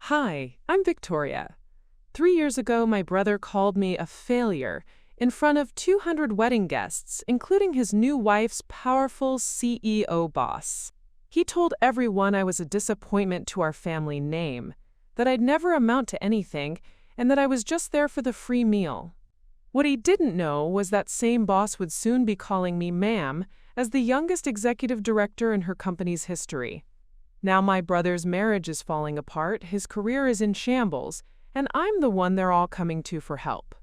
Hi, I'm Victoria. 3 years ago, my brother called me a failure in front of 200 wedding guests, including his new wife's powerful CEO boss. He told everyone I was a disappointment to our family name, that I'd never amount to anything, and that I was just there for the free meal. What he didn't know was that same boss would soon be calling me ma'am as the youngest executive director in her company's history. Now my brother's marriage is falling apart, his career is in shambles, and I'm the one they're all coming to for help.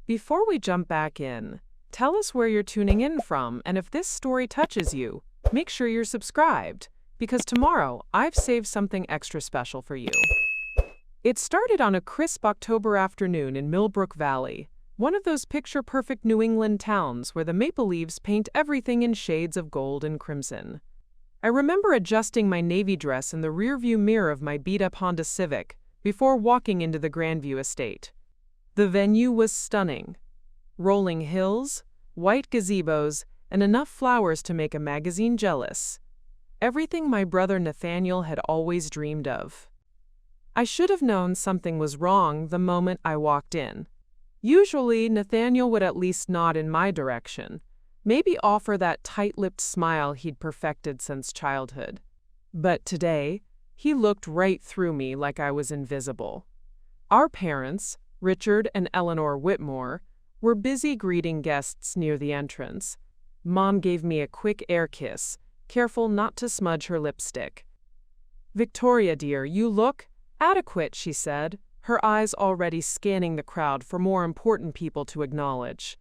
Before we jump back in, tell us where you're tuning in from, and if this story touches you, make sure you're subscribed, because tomorrow I've saved something extra special for you. It started on a crisp October afternoon in Millbrook Valley, one of those picture-perfect New England towns where the maple leaves paint everything in shades of gold and crimson. I remember adjusting my navy dress in the rearview mirror of my beat-up Honda Civic before walking into the Grandview Estate. The venue was stunning. Rolling hills, white gazebos, and enough flowers to make a magazine jealous. Everything my brother Nathaniel had always dreamed of. I should have known something was wrong the moment I walked in. Usually, Nathaniel would at least nod in my direction, maybe offer that tight-lipped smile he'd perfected since childhood. But today, he looked right through me like I was invisible. Our parents, Richard and Eleanor Whitmore, were busy greeting guests near the entrance. Mom gave me a quick air kiss, careful not to smudge her lipstick. "Victoria, dear, you look adequate," she said, her eyes already scanning the crowd for more important people to acknowledge.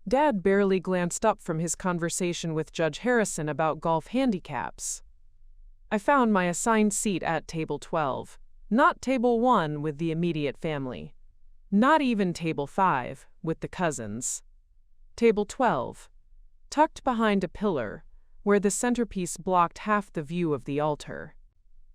Dad barely glanced up from his conversation with Judge Harrison about golf handicaps. I found my assigned seat at table 12, not table 1 with the immediate family. Not even table 5 with the cousins. Table 12, tucked behind a pillar, where the centerpiece blocked half the view of the altar.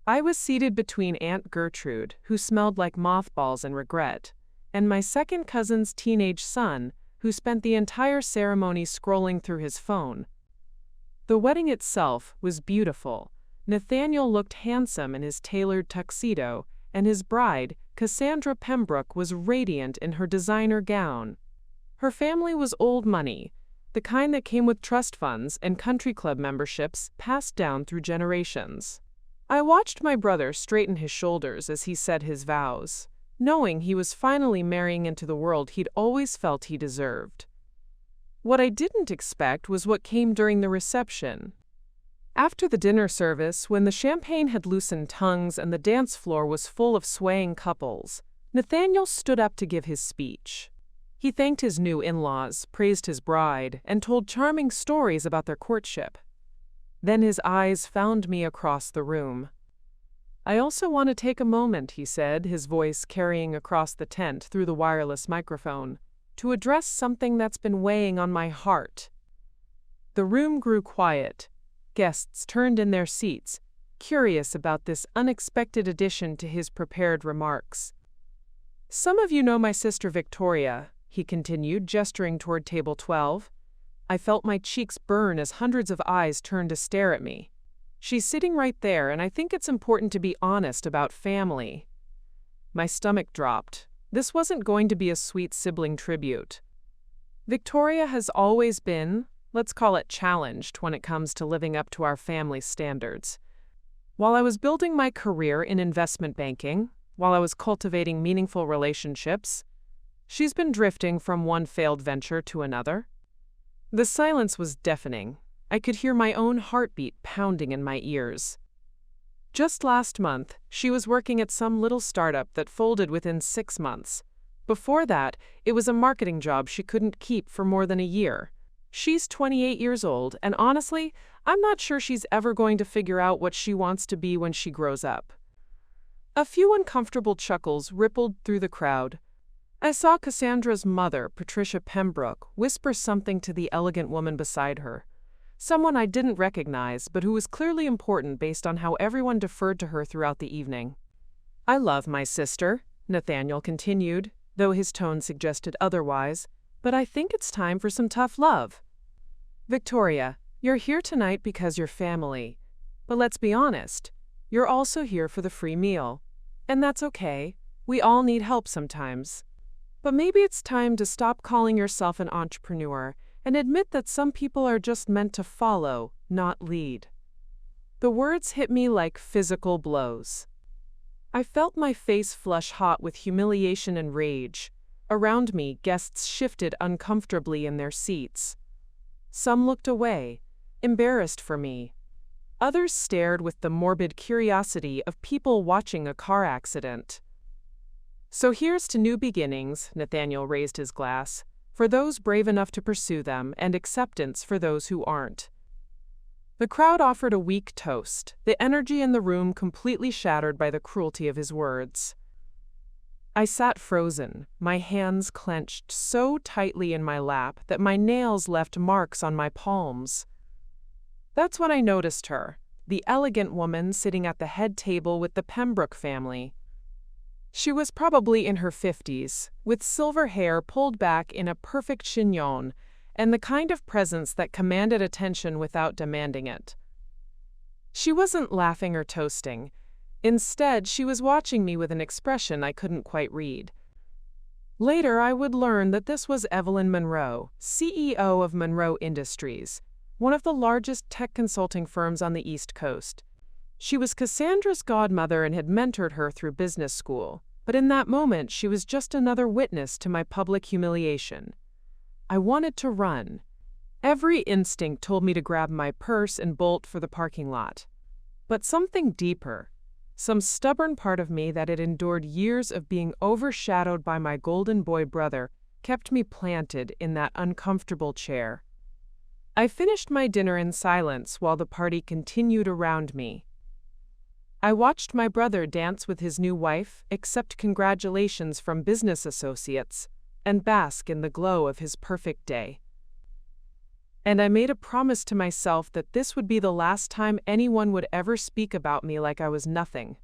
I was seated between Aunt Gertrude, who smelled like mothballs and regret, and my second cousin's teenage son, who spent the entire ceremony scrolling through his phone. The wedding itself was beautiful. Nathaniel looked handsome in his tailored tuxedo, and his bride, Cassandra Pembroke, was radiant in her designer gown. Her family was old money, the kind that came with trust funds and country club memberships passed down through generations. I watched my brother straighten his shoulders as he said his vows, knowing he was finally marrying into the world he'd always felt he deserved. What I didn't expect was what came during the reception. After the dinner service, when the champagne had loosened tongues and the dance floor was full of swaying couples, Nathaniel stood up to give his speech. He thanked his new in-laws, praised his bride, and told charming stories about their courtship. Then his eyes found me across the room. "I also want to take a moment," he said, his voice carrying across the tent through the wireless microphone, "to address something that's been weighing on my heart." The room grew quiet. Guests turned in their seats, curious about this unexpected addition to his prepared remarks. "Some of you know my sister Victoria," he continued, gesturing toward table 12. I felt my cheeks burn as hundreds of eyes turned to stare at me. "She's sitting right there, and I think it's important to be honest about family." My stomach dropped. This wasn't going to be a sweet sibling tribute. Victoria has always been, let's call it, challenged when it comes to living up to our family's standards. While I was building my career in investment banking, while I was cultivating meaningful relationships, she's been drifting from one failed venture to another. The silence was deafening. I could hear my own heartbeat pounding in my ears. Just last month, she was working at some little startup that folded within 6 months. Before that, it was a marketing job she couldn't keep for more than a year. She's 28 years old, and honestly, I'm not sure she's ever going to figure out what she wants to be when she grows up. A few uncomfortable chuckles rippled through the crowd. I saw Cassandra's mother, Patricia Pembroke, whisper something to the elegant woman beside her. Someone I didn't recognize, but who was clearly important based on how everyone deferred to her throughout the evening. "I love my sister," Nathaniel continued, though his tone suggested otherwise, "but I think it's time for some tough love. Victoria, you're here tonight because you're family. But let's be honest, you're also here for the free meal. And that's okay. We all need help sometimes. But maybe it's time to stop calling yourself an entrepreneur and admit that some people are just meant to follow, not lead. The words hit me like physical blows. I felt my face flush hot with humiliation and rage. Around me, guests shifted uncomfortably in their seats. Some looked away, embarrassed for me. Others stared with the morbid curiosity of people watching a car accident. So here's to new beginnings, Nathaniel raised his glass, for those brave enough to pursue them and acceptance for those who aren't. The crowd offered a weak toast, the energy in the room completely shattered by the cruelty of his words. I sat frozen, my hands clenched so tightly in my lap that my nails left marks on my palms. That's when I noticed her, the elegant woman sitting at the head table with the Pembroke family. She was probably in her 50s, with silver hair pulled back in a perfect chignon, and the kind of presence that commanded attention without demanding it. She wasn't laughing or toasting. Instead, she was watching me with an expression I couldn't quite read. Later, I would learn that this was Evelyn Monroe, CEO of Monroe Industries, one of the largest tech consulting firms on the East Coast. She was Cassandra's godmother and had mentored her through business school, but in that moment she was just another witness to my public humiliation. I wanted to run. Every instinct told me to grab my purse and bolt for the parking lot. But something deeper, some stubborn part of me that had endured years of being overshadowed by my golden boy brother, kept me planted in that uncomfortable chair. I finished my dinner in silence while the party continued around me. I watched my brother dance with his new wife, accept congratulations from business associates, and bask in the glow of his perfect day. And I made a promise to myself that this would be the last time anyone would ever speak about me like I was nothing.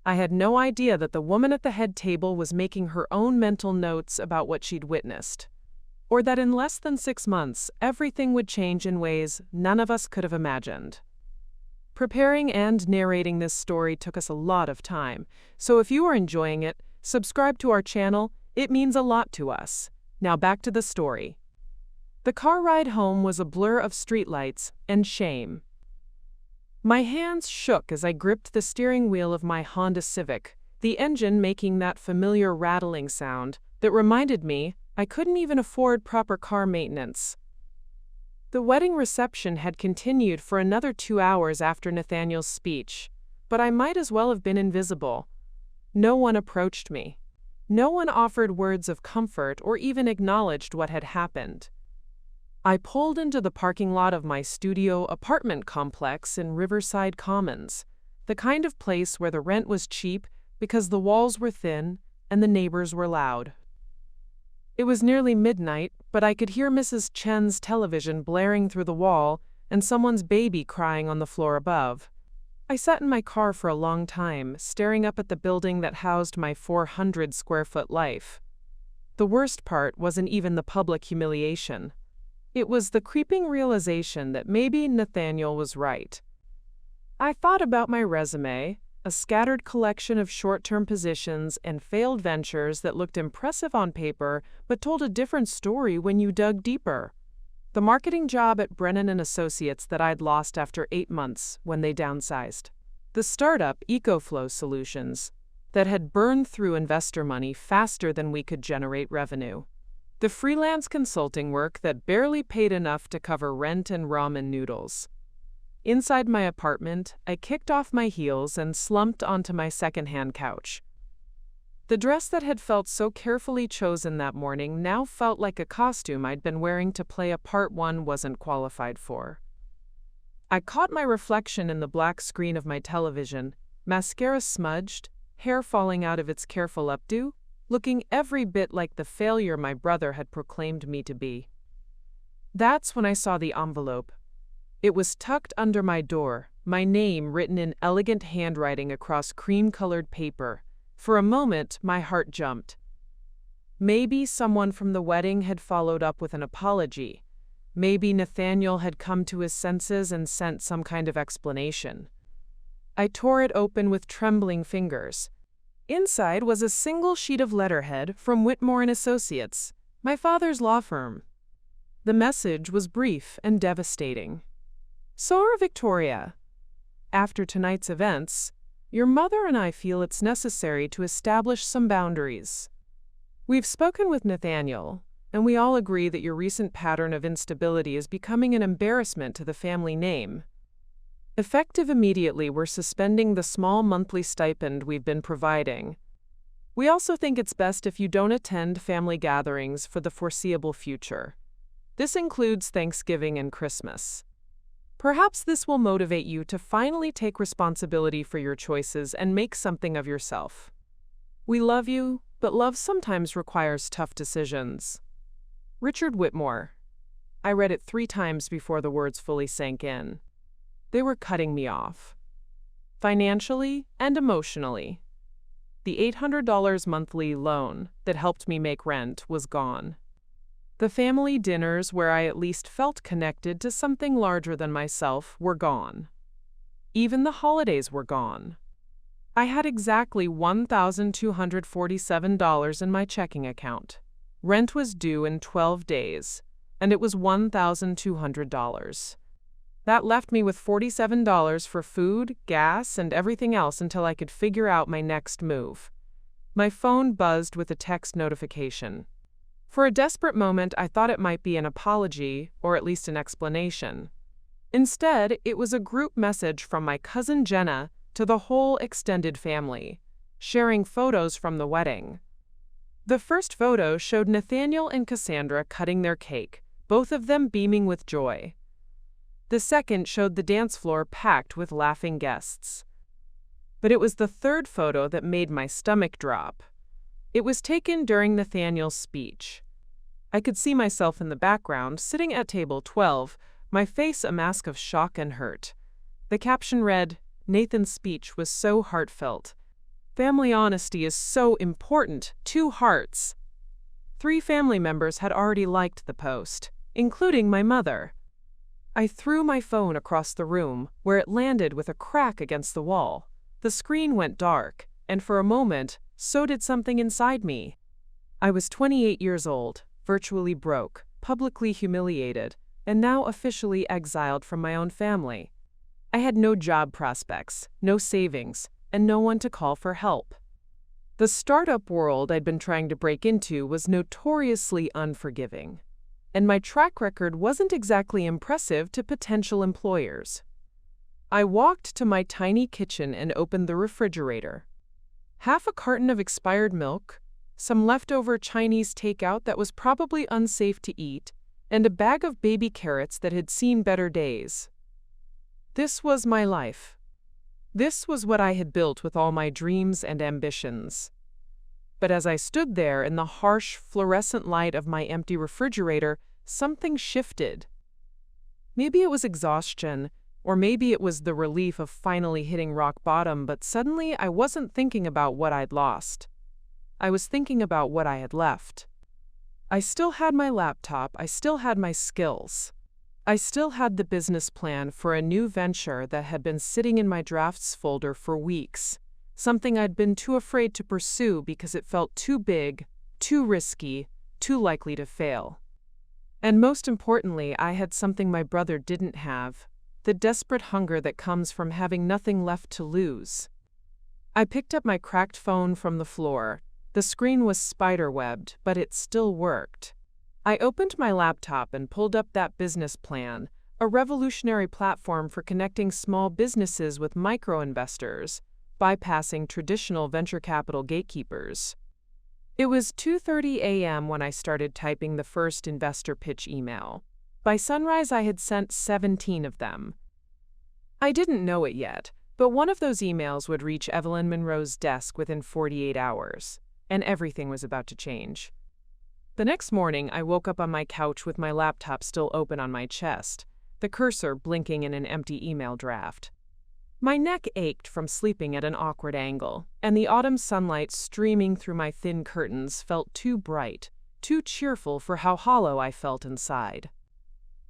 I had no idea that the woman at the head table was making her own mental notes about what she'd witnessed, or that in less than 6 months, everything would change in ways none of us could have imagined. Preparing and narrating this story took us a lot of time, so if you are enjoying it, subscribe to our channel. It means a lot to us. Now back to the story. The car ride home was a blur of streetlights and shame. My hands shook as I gripped the steering wheel of my Honda Civic, the engine making that familiar rattling sound that reminded me I couldn't even afford proper car maintenance. The wedding reception had continued for another 2 hours after Nathaniel's speech, but I might as well have been invisible. No one approached me. No one offered words of comfort or even acknowledged what had happened. I pulled into the parking lot of my studio apartment complex in Riverside Commons, the kind of place where the rent was cheap because the walls were thin and the neighbors were loud. It was nearly midnight, but I could hear Mrs. Chen's television blaring through the wall and someone's baby crying on the floor above. I sat in my car for a long time, staring up at the building that housed my 400-square-foot life. The worst part wasn't even the public humiliation. It was the creeping realization that maybe Nathaniel was right. I thought about my resume, a scattered collection of short-term positions and failed ventures that looked impressive on paper but told a different story when you dug deeper. The marketing job at Brennan & Associates that I'd lost after 8 months when they downsized. The startup EcoFlow Solutions that had burned through investor money faster than we could generate revenue. The freelance consulting work that barely paid enough to cover rent and ramen noodles. Inside my apartment, I kicked off my heels and slumped onto my secondhand couch. The dress that had felt so carefully chosen that morning now felt like a costume I'd been wearing to play a part one wasn't qualified for. I caught my reflection in the black screen of my television, mascara smudged, hair falling out of its careful updo, looking every bit like the failure my brother had proclaimed me to be. That's when I saw the envelope. It was tucked under my door, my name written in elegant handwriting across cream-colored paper. For a moment, my heart jumped. Maybe someone from the wedding had followed up with an apology. Maybe Nathaniel had come to his senses and sent some kind of explanation. I tore it open with trembling fingers, Inside was a single sheet of letterhead from Whitmore & Associates, my father's law firm. The message was brief and devastating. "Sir Victoria, after tonight's events, your mother and I feel it's necessary to establish some boundaries. We've spoken with Nathaniel, and we all agree that your recent pattern of instability is becoming an embarrassment to the family name. Effective immediately, we're suspending the small monthly stipend we've been providing. We also think it's best if you don't attend family gatherings for the foreseeable future. This includes Thanksgiving and Christmas. Perhaps this will motivate you to finally take responsibility for your choices and make something of yourself. We love you, but love sometimes requires tough decisions. Richard Whitmore." I read it 3 times before the words fully sank in. They were cutting me off, financially and emotionally. The $800 monthly loan that helped me make rent was gone. The family dinners where I at least felt connected to something larger than myself were gone. Even the holidays were gone. I had exactly $1,247 in my checking account. Rent was due in 12 days, and it was $1,200. That left me with $47 for food, gas, and everything else until I could figure out my next move. My phone buzzed with a text notification. For a desperate moment, I thought it might be an apology, or at least an explanation. Instead, it was a group message from my cousin Jenna to the whole extended family, sharing photos from the wedding. The first photo showed Nathaniel and Cassandra cutting their cake, both of them beaming with joy. The second showed the dance floor packed with laughing guests. But it was the third photo that made my stomach drop. It was taken during Nathaniel's speech. I could see myself in the background, sitting at table 12, my face a mask of shock and hurt. The caption read, "Nathan's speech was so heartfelt. Family honesty is so important, 2 hearts." 3 family members had already liked the post, including my mother. I threw my phone across the room, where it landed with a crack against the wall. The screen went dark, and for a moment, so did something inside me. I was 28 years old, virtually broke, publicly humiliated, and now officially exiled from my own family. I had no job prospects, no savings, and no one to call for help. The startup world I'd been trying to break into was notoriously unforgiving, and my track record wasn't exactly impressive to potential employers. I walked to my tiny kitchen and opened the refrigerator. Half a carton of expired milk, some leftover Chinese takeout that was probably unsafe to eat, and a bag of baby carrots that had seen better days. This was my life. This was what I had built with all my dreams and ambitions. But as I stood there in the harsh, fluorescent light of my empty refrigerator, something shifted. Maybe it was exhaustion, or maybe it was the relief of finally hitting rock bottom, but suddenly I wasn't thinking about what I'd lost. I was thinking about what I had left. I still had my laptop, I still had my skills. I still had the business plan for a new venture that had been sitting in my drafts folder for weeks. Something I'd been too afraid to pursue because it felt too big, too risky, too likely to fail. And most importantly, I had something my brother didn't have, the desperate hunger that comes from having nothing left to lose. I picked up my cracked phone from the floor. The screen was spider-webbed, but it still worked. I opened my laptop and pulled up that business plan, a revolutionary platform for connecting small businesses with micro-investors, bypassing traditional venture capital gatekeepers. It was 2:30 a.m. when I started typing the first investor pitch email. By sunrise, I had sent 17 of them. I didn't know it yet, but one of those emails would reach Evelyn Monroe's desk within 48 hours, and everything was about to change. The next morning, I woke up on my couch with my laptop still open on my chest, the cursor blinking in an empty email draft. My neck ached from sleeping at an awkward angle, and the autumn sunlight streaming through my thin curtains felt too bright, too cheerful for how hollow I felt inside.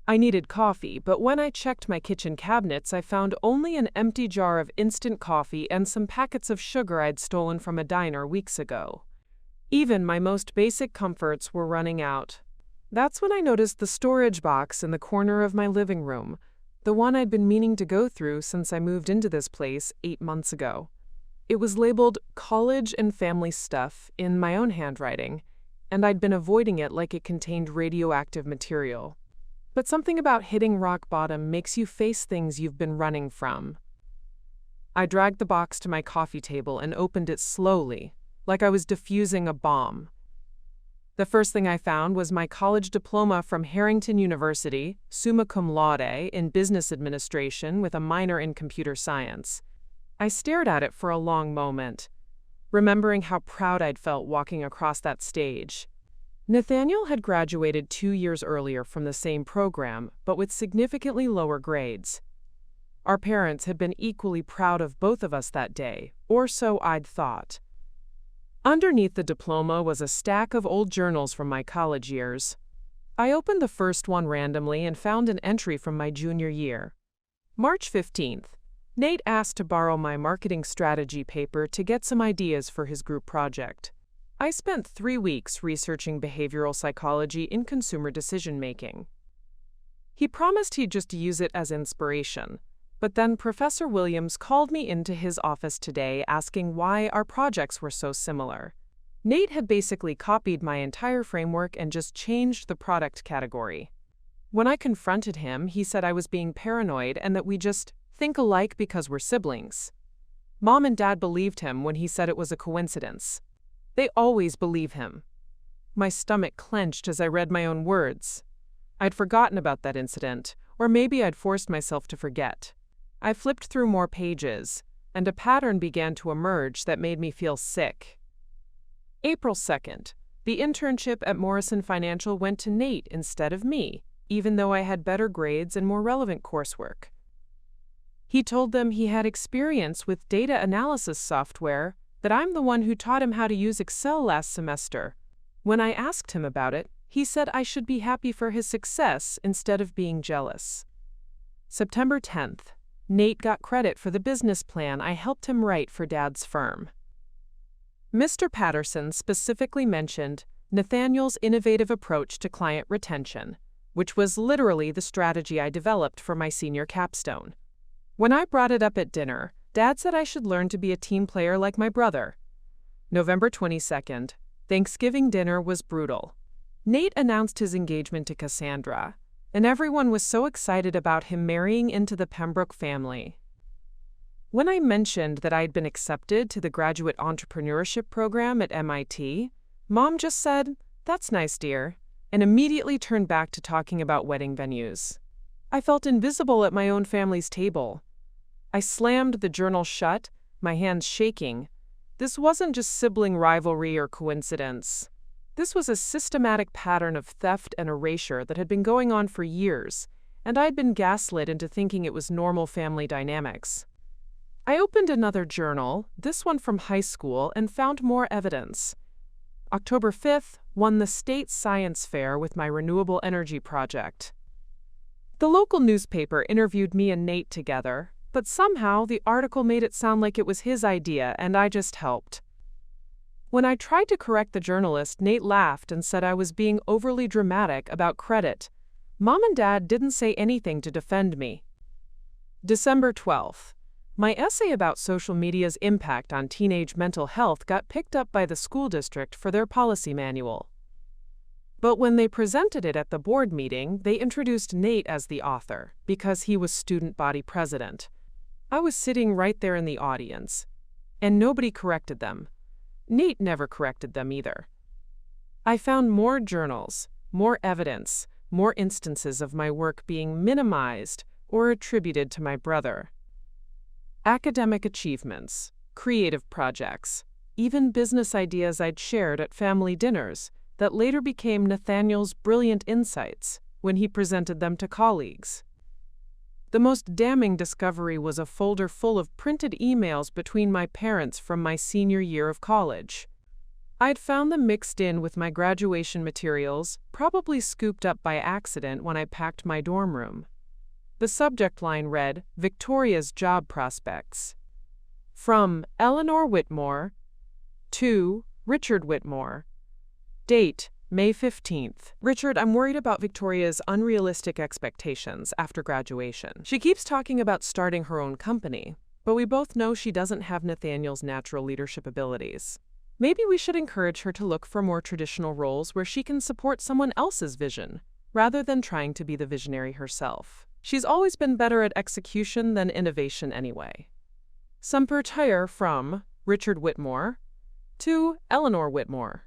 I needed coffee, but when I checked my kitchen cabinets, I found only an empty jar of instant coffee and some packets of sugar I'd stolen from a diner weeks ago. Even my most basic comforts were running out. That's when I noticed the storage box in the corner of my living room, the one I'd been meaning to go through since I moved into this place 8 months ago. It was labeled college and family stuff in my own handwriting, and I'd been avoiding it like it contained radioactive material. But something about hitting rock bottom makes you face things you've been running from. I dragged the box to my coffee table and opened it slowly, like I was defusing a bomb. The first thing I found was my college diploma from Harrington University, summa cum laude, in business administration with a minor in computer science. I stared at it for a long moment, remembering how proud I'd felt walking across that stage. Nathaniel had graduated 2 years earlier from the same program, but with significantly lower grades. Our parents had been equally proud of both of us that day, or so I'd thought. Underneath the diploma was a stack of old journals from my college years. I opened the first one randomly and found an entry from my junior year. March 15th. Nate asked to borrow my marketing strategy paper to get some ideas for his group project. I spent 3 weeks researching behavioral psychology in consumer decision-making. He promised he'd just use it as inspiration, but then Professor Williams called me into his office today asking why our projects were so similar. Nate had basically copied my entire framework and just changed the product category. When I confronted him, he said I was being paranoid and that we just think alike because we're siblings. Mom and Dad believed him when he said it was a coincidence. They always believe him. My stomach clenched as I read my own words. I'd forgotten about that incident, or maybe I'd forced myself to forget. I flipped through more pages, and a pattern began to emerge that made me feel sick. April 2nd. The internship at Morrison Financial went to Nate instead of me, even though I had better grades and more relevant coursework. He told them he had experience with data analysis software, that I'm the one who taught him how to use Excel last semester. When I asked him about it, he said I should be happy for his success instead of being jealous. September 10th. Nate got credit for the business plan I helped him write for Dad's firm. Mr. Patterson specifically mentioned Nathaniel's innovative approach to client retention, which was literally the strategy I developed for my senior capstone. When I brought it up at dinner, Dad said I should learn to be a team player like my brother. November 22nd. Thanksgiving dinner was brutal. Nate announced his engagement to Cassandra, and everyone was so excited about him marrying into the Pembroke family. When I mentioned that I had been accepted to the graduate entrepreneurship program at MIT, Mom just said, "That's nice, dear," and immediately turned back to talking about wedding venues. I felt invisible at my own family's table. I slammed the journal shut, my hands shaking. This wasn't just sibling rivalry or coincidence. This was a systematic pattern of theft and erasure that had been going on for years, and I'd been gaslit into thinking it was normal family dynamics. I opened another journal, this one from high school, and found more evidence. October 5th, won the state science fair with my renewable energy project. The local newspaper interviewed me and Nate together, but somehow the article made it sound like it was his idea and I just helped. When I tried to correct the journalist, Nate laughed and said I was being overly dramatic about credit. Mom and Dad didn't say anything to defend me. December 12th. My essay about social media's impact on teenage mental health got picked up by the school district for their policy manual. But when they presented it at the board meeting, they introduced Nate as the author, because he was student body president. I was sitting right there in the audience, and nobody corrected them. Nate never corrected them either. I found more journals, more evidence, more instances of my work being minimized or attributed to my brother. Academic achievements, creative projects, even business ideas I'd shared at family dinners that later became Nathaniel's brilliant insights when he presented them to colleagues. The most damning discovery was a folder full of printed emails between my parents from my senior year of college. I'd found them mixed in with my graduation materials, probably scooped up by accident when I packed my dorm room. The subject line read, Victoria's Job Prospects. From Eleanor Whitmore to Richard Whitmore. Date, May 15th. Richard, I'm worried about Victoria's unrealistic expectations after graduation. She keeps talking about starting her own company, but we both know she doesn't have Nathaniel's natural leadership abilities. Maybe we should encourage her to look for more traditional roles where she can support someone else's vision, rather than trying to be the visionary herself. She's always been better at execution than innovation anyway. Semper Tyre from Richard Whitmore to Eleanor Whitmore.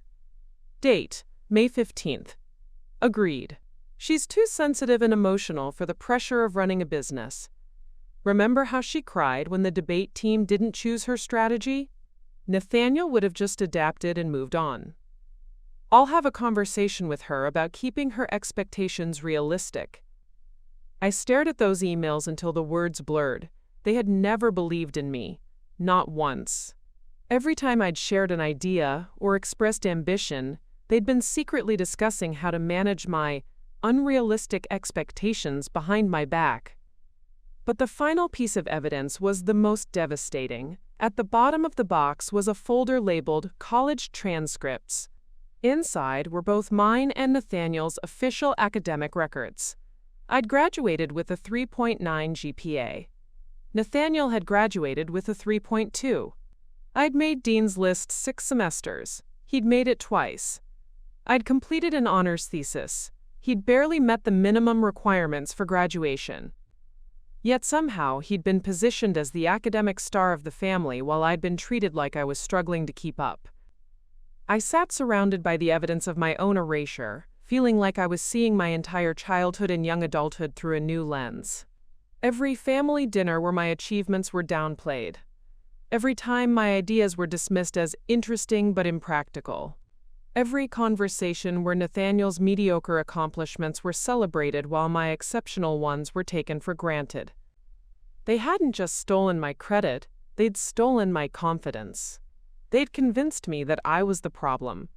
Date, May 15th. Agreed. She's too sensitive and emotional for the pressure of running a business. Remember how she cried when the debate team didn't choose her strategy? Nathaniel would have just adapted and moved on. I'll have a conversation with her about keeping her expectations realistic. I stared at those emails until the words blurred. They had never believed in me, not once. Every time I'd shared an idea or expressed ambition, they'd been secretly discussing how to manage my unrealistic expectations behind my back. But the final piece of evidence was the most devastating. At the bottom of the box was a folder labeled College Transcripts. Inside were both mine and Nathaniel's official academic records. I'd graduated with a 3.9 GPA. Nathaniel had graduated with a 3.2. I'd made Dean's List 6 semesters. He'd made it twice. I'd completed an honors thesis. He'd barely met the minimum requirements for graduation. Yet somehow he'd been positioned as the academic star of the family while I'd been treated like I was struggling to keep up. I sat surrounded by the evidence of my own erasure, feeling like I was seeing my entire childhood and young adulthood through a new lens. Every family dinner where my achievements were downplayed. Every time my ideas were dismissed as interesting but impractical. Every conversation where Nathaniel's mediocre accomplishments were celebrated while my exceptional ones were taken for granted. They hadn't just stolen my credit, they'd stolen my confidence. They'd convinced me that I was the problem,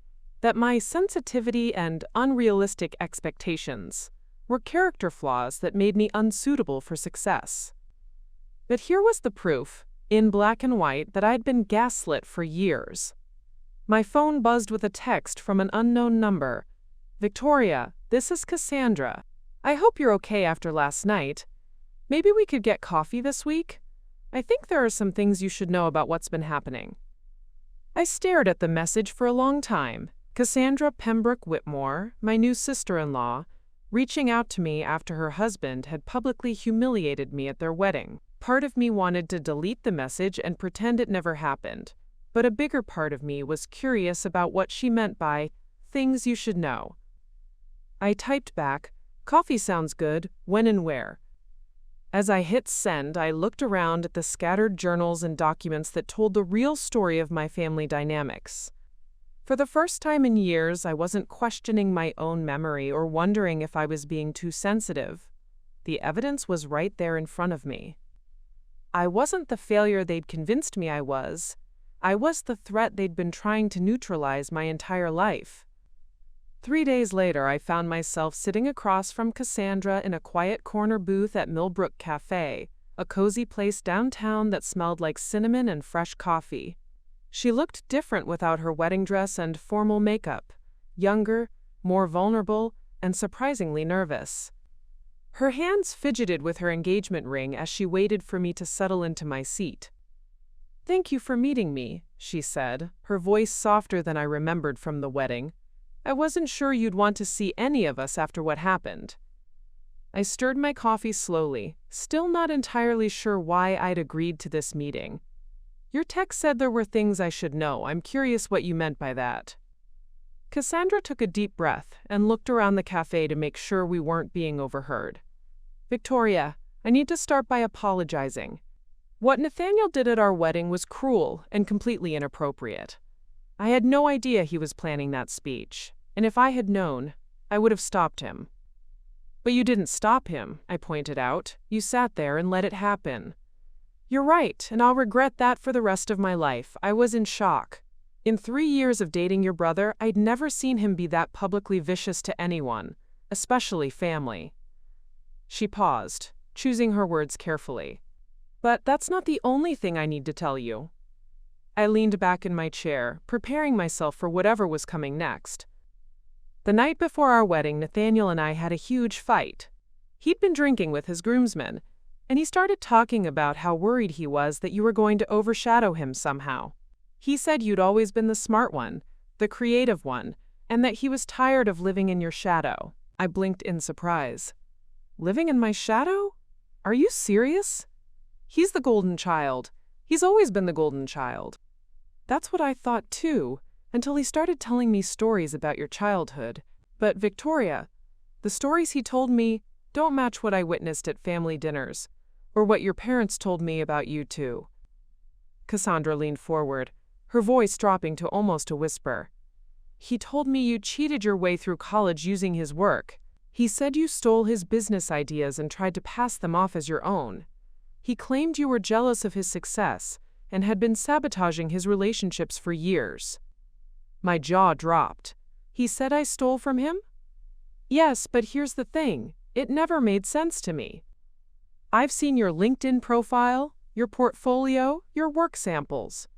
that my sensitivity and unrealistic expectations were character flaws that made me unsuitable for success. But here was the proof, in black and white, that I'd been gaslit for years. My phone buzzed with a text from an unknown number. Victoria, this is Cassandra. I hope you're okay after last night. Maybe we could get coffee this week? I think there are some things you should know about what's been happening. I stared at the message for a long time. Cassandra Pembroke Whitmore, my new sister-in-law, reaching out to me after her husband had publicly humiliated me at their wedding. Part of me wanted to delete the message and pretend it never happened. But a bigger part of me was curious about what she meant by things you should know. I typed back, coffee sounds good, when and where. As I hit send, I looked around at the scattered journals and documents that told the real story of my family dynamics. For the first time in years, I wasn't questioning my own memory or wondering if I was being too sensitive. The evidence was right there in front of me. I wasn't the failure they'd convinced me I was the threat they'd been trying to neutralize my entire life. 3 days later, I found myself sitting across from Cassandra in a quiet corner booth at Millbrook Cafe, a cozy place downtown that smelled like cinnamon and fresh coffee. She looked different without her wedding dress and formal makeup, younger, more vulnerable, and surprisingly nervous. Her hands fidgeted with her engagement ring as she waited for me to settle into my seat. "Thank you for meeting me," she said, her voice softer than I remembered from the wedding. "I wasn't sure you'd want to see any of us after what happened." I stirred my coffee slowly, still not entirely sure why I'd agreed to this meeting. "Your text said there were things I should know. I'm curious what you meant by that." Cassandra took a deep breath and looked around the cafe to make sure we weren't being overheard. "Victoria, I need to start by apologizing. What Nathaniel did at our wedding was cruel and completely inappropriate. I had no idea he was planning that speech, and if I had known, I would have stopped him." "But you didn't stop him," I pointed out. "You sat there and let it happen." "You're right, and I'll regret that for the rest of my life. I was in shock." In 3 years of dating your brother, I'd never seen him be that publicly vicious to anyone, especially family." She paused, choosing her words carefully. "But that's not the only thing I need to tell you." I leaned back in my chair, preparing myself for whatever was coming next. "The night before our wedding, Nathaniel and I had a huge fight. He'd been drinking with his groomsmen, and he started talking about how worried he was that you were going to overshadow him somehow. He said you'd always been the smart one, the creative one, and that he was tired of living in your shadow." I blinked in surprise. "Living in my shadow? Are you serious? He's the golden child. He's always been the golden child." "That's what I thought too, until he started telling me stories about your childhood. But Victoria, the stories he told me don't match what I witnessed at family dinners, or what your parents told me about you two." Cassandra leaned forward, her voice dropping to almost a whisper. "He told me you cheated your way through college using his work. He said you stole his business ideas and tried to pass them off as your own. He claimed you were jealous of his success and had been sabotaging his relationships for years." My jaw dropped. "He said I stole from him?" "Yes, but here's the thing. It never made sense to me. I've seen your LinkedIn profile, your portfolio, your work samples.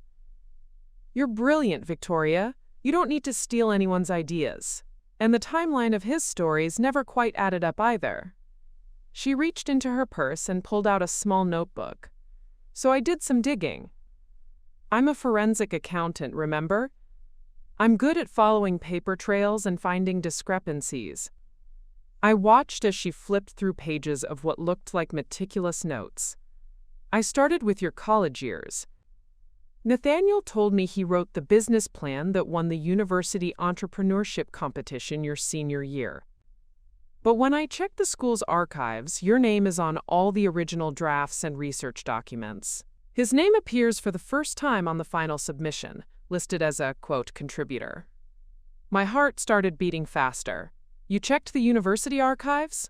You're brilliant, Victoria. You don't need to steal anyone's ideas. And the timeline of his stories never quite added up either." She reached into her purse and pulled out a small notebook. "So I did some digging. I'm a forensic accountant, remember? I'm good at following paper trails and finding discrepancies." I watched as she flipped through pages of what looked like meticulous notes. "I started with your college years. Nathaniel told me he wrote the business plan that won the university entrepreneurship competition your senior year. But when I checked the school's archives, your name is on all the original drafts and research documents. His name appears for the first time on the final submission, listed as a, quote, contributor." My heart started beating faster. "You checked the university archives?"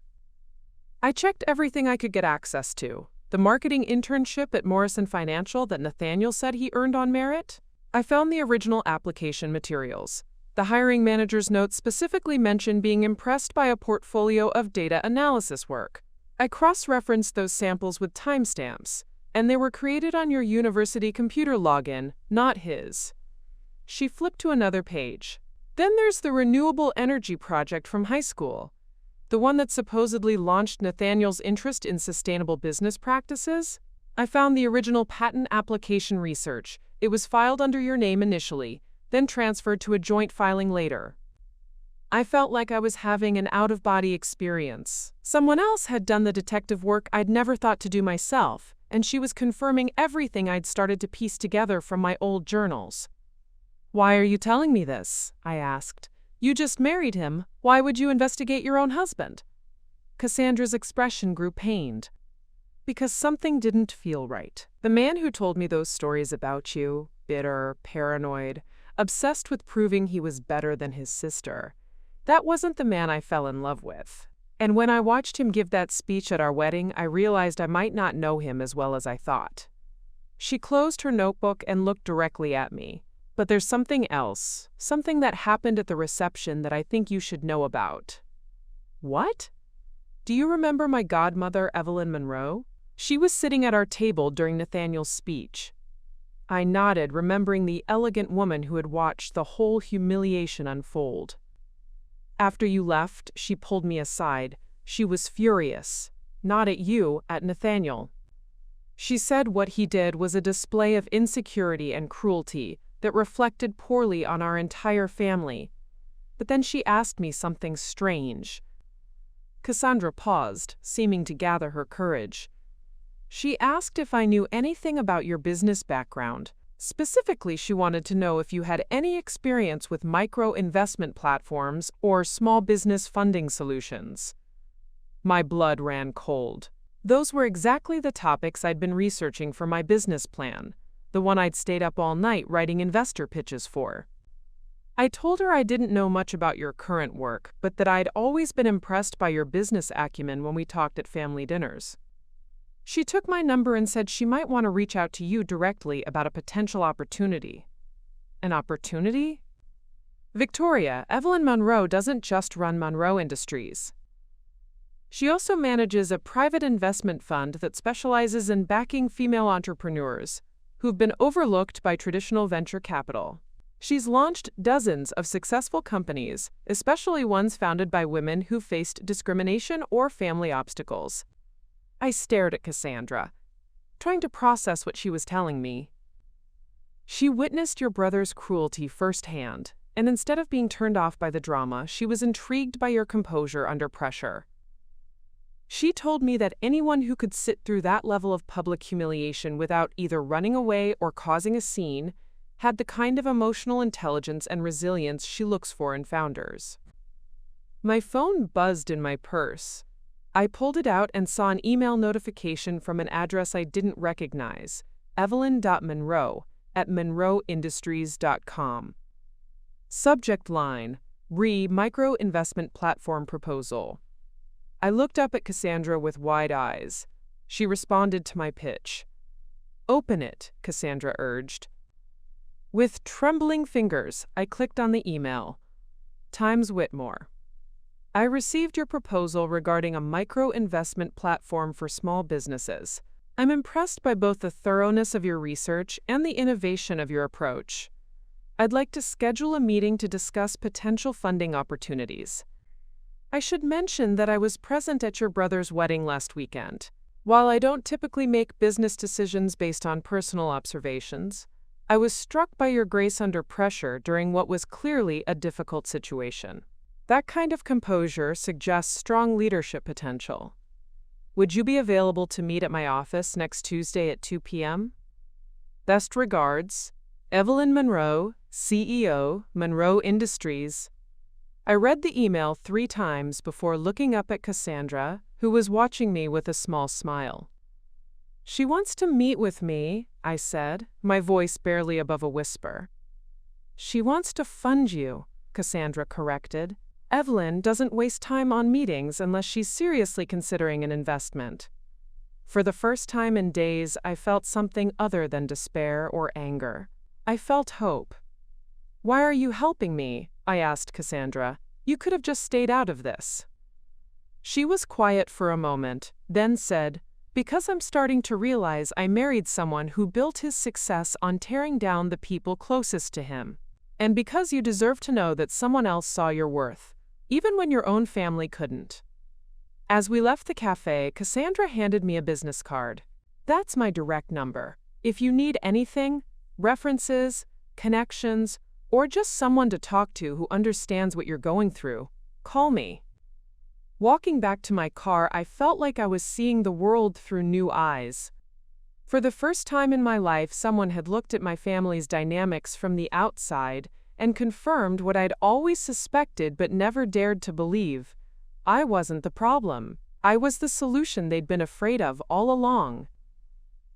"I checked everything I could get access to. The marketing internship at Morrison Financial that Nathaniel said he earned on merit? I found the original application materials. The hiring manager's notes specifically mention being impressed by a portfolio of data analysis work. I cross-referenced those samples with timestamps, and they were created on your university computer login, not his." She flipped to another page. "Then there's the renewable energy project from high school. The one that supposedly launched Nathaniel's interest in sustainable business practices? I found the original patent application research. It was filed under your name initially, then transferred to a joint filing later." I felt like I was having an out-of-body experience. Someone else had done the detective work I'd never thought to do myself, and she was confirming everything I'd started to piece together from my old journals. "Why are you telling me this?" I asked. "You just married him. Why would you investigate your own husband?" Cassandra's expression grew pained. "Because something didn't feel right. The man who told me those stories about you, bitter, paranoid, obsessed with proving he was better than his sister, that wasn't the man I fell in love with. And when I watched him give that speech at our wedding, I realized I might not know him as well as I thought." She closed her notebook and looked directly at me. "But there's something else, something that happened at the reception that I think you should know about." "What?" "Do you remember my godmother, Evelyn Monroe? She was sitting at our table during Nathaniel's speech." I nodded, remembering the elegant woman who had watched the whole humiliation unfold. "After you left, she pulled me aside. She was furious. Not at you, at Nathaniel. She said what he did was a display of insecurity and cruelty that reflected poorly on our entire family. But then she asked me something strange." Cassandra paused, seeming to gather her courage. "She asked if I knew anything about your business background. Specifically, she wanted to know if you had any experience with micro-investment platforms or small business funding solutions." My blood ran cold. Those were exactly the topics I'd been researching for my business plan, the one I'd stayed up all night writing investor pitches for. I told her I didn't know much about your current work, but that I'd always been impressed by your business acumen when we talked at family dinners. She took my number and said she might want to reach out to you directly about a potential opportunity. An opportunity? Victoria, Evelyn Monroe doesn't just run Monroe Industries. She also manages a private investment fund that specializes in backing female entrepreneurs who've been overlooked by traditional venture capital. She's launched dozens of successful companies, especially ones founded by women who faced discrimination or family obstacles. I stared at Cassandra, trying to process what she was telling me. She witnessed your brother's cruelty firsthand, and instead of being turned off by the drama, she was intrigued by your composure under pressure. She told me that anyone who could sit through that level of public humiliation without either running away or causing a scene had the kind of emotional intelligence and resilience she looks for in founders. My phone buzzed in my purse. I pulled it out and saw an email notification from an address I didn't recognize, evelyn.monroe@monroeindustries.com. Subject line, Micro Investment Platform Proposal. I looked up at Cassandra with wide eyes. She responded to my pitch. Open it, Cassandra urged. With trembling fingers, I clicked on the email. Times Whitmore. I received your proposal regarding a micro-investment platform for small businesses. I'm impressed by both the thoroughness of your research and the innovation of your approach. I'd like to schedule a meeting to discuss potential funding opportunities. I should mention that I was present at your brother's wedding last weekend. While I don't typically make business decisions based on personal observations, I was struck by your grace under pressure during what was clearly a difficult situation. That kind of composure suggests strong leadership potential. Would you be available to meet at my office next Tuesday at 2 p.m.? Best regards, Evelyn Monroe, CEO, Monroe Industries. I read the email 3 times before looking up at Cassandra, who was watching me with a small smile. She wants to meet with me, I said, my voice barely above a whisper. She wants to fund you, Cassandra corrected. Evelyn doesn't waste time on meetings unless she's seriously considering an investment. For the first time in days, I felt something other than despair or anger. I felt hope. Why are you helping me? I asked Cassandra. You could have just stayed out of this. She was quiet for a moment, then said, because I'm starting to realize I married someone who built his success on tearing down the people closest to him. And because you deserve to know that someone else saw your worth, even when your own family couldn't. As we left the cafe, Cassandra handed me a business card. That's my direct number. If you need anything, references, connections, or just someone to talk to who understands what you're going through, call me. Walking back to my car, I felt like I was seeing the world through new eyes. For the first time in my life, someone had looked at my family's dynamics from the outside and confirmed what I'd always suspected but never dared to believe. I wasn't the problem. I was the solution they'd been afraid of all along.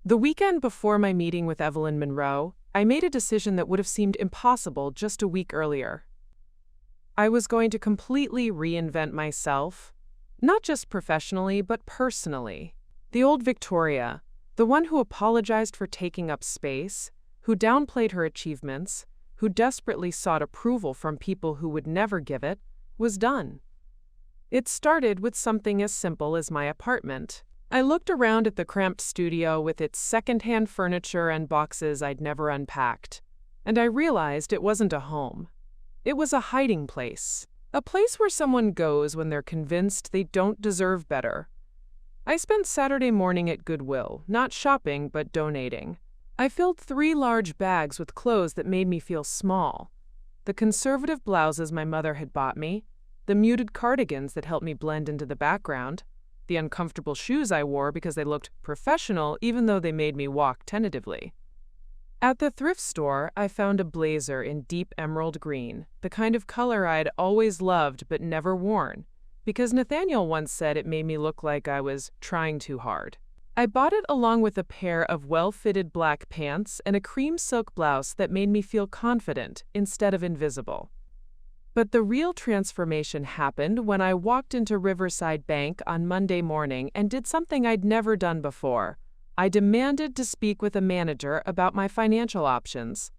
The weekend before my meeting with Evelyn Monroe, I made a decision that would have seemed impossible just a week earlier. I was going to completely reinvent myself, not just professionally, but personally. The old Victoria, the one who apologized for taking up space, who downplayed her achievements, who desperately sought approval from people who would never give it, was done. It started with something as simple as my apartment. I looked around at the cramped studio with its secondhand furniture and boxes I'd never unpacked, and I realized it wasn't a home. It was a hiding place, a place where someone goes when they're convinced they don't deserve better. I spent Saturday morning at Goodwill, not shopping but donating. I filled 3 large bags with clothes that made me feel small. The conservative blouses my mother had bought me, the muted cardigans that helped me blend into the background, the uncomfortable shoes I wore because they looked professional even though they made me walk tentatively. At the thrift store, I found a blazer in deep emerald green, the kind of color I'd always loved but never worn, because Nathaniel once said it made me look like I was trying too hard. I bought it along with a pair of well-fitted black pants and a cream silk blouse that made me feel confident instead of invisible. But the real transformation happened when I walked into Riverside Bank on Monday morning and did something I'd never done before. I demanded to speak with a manager about my financial options.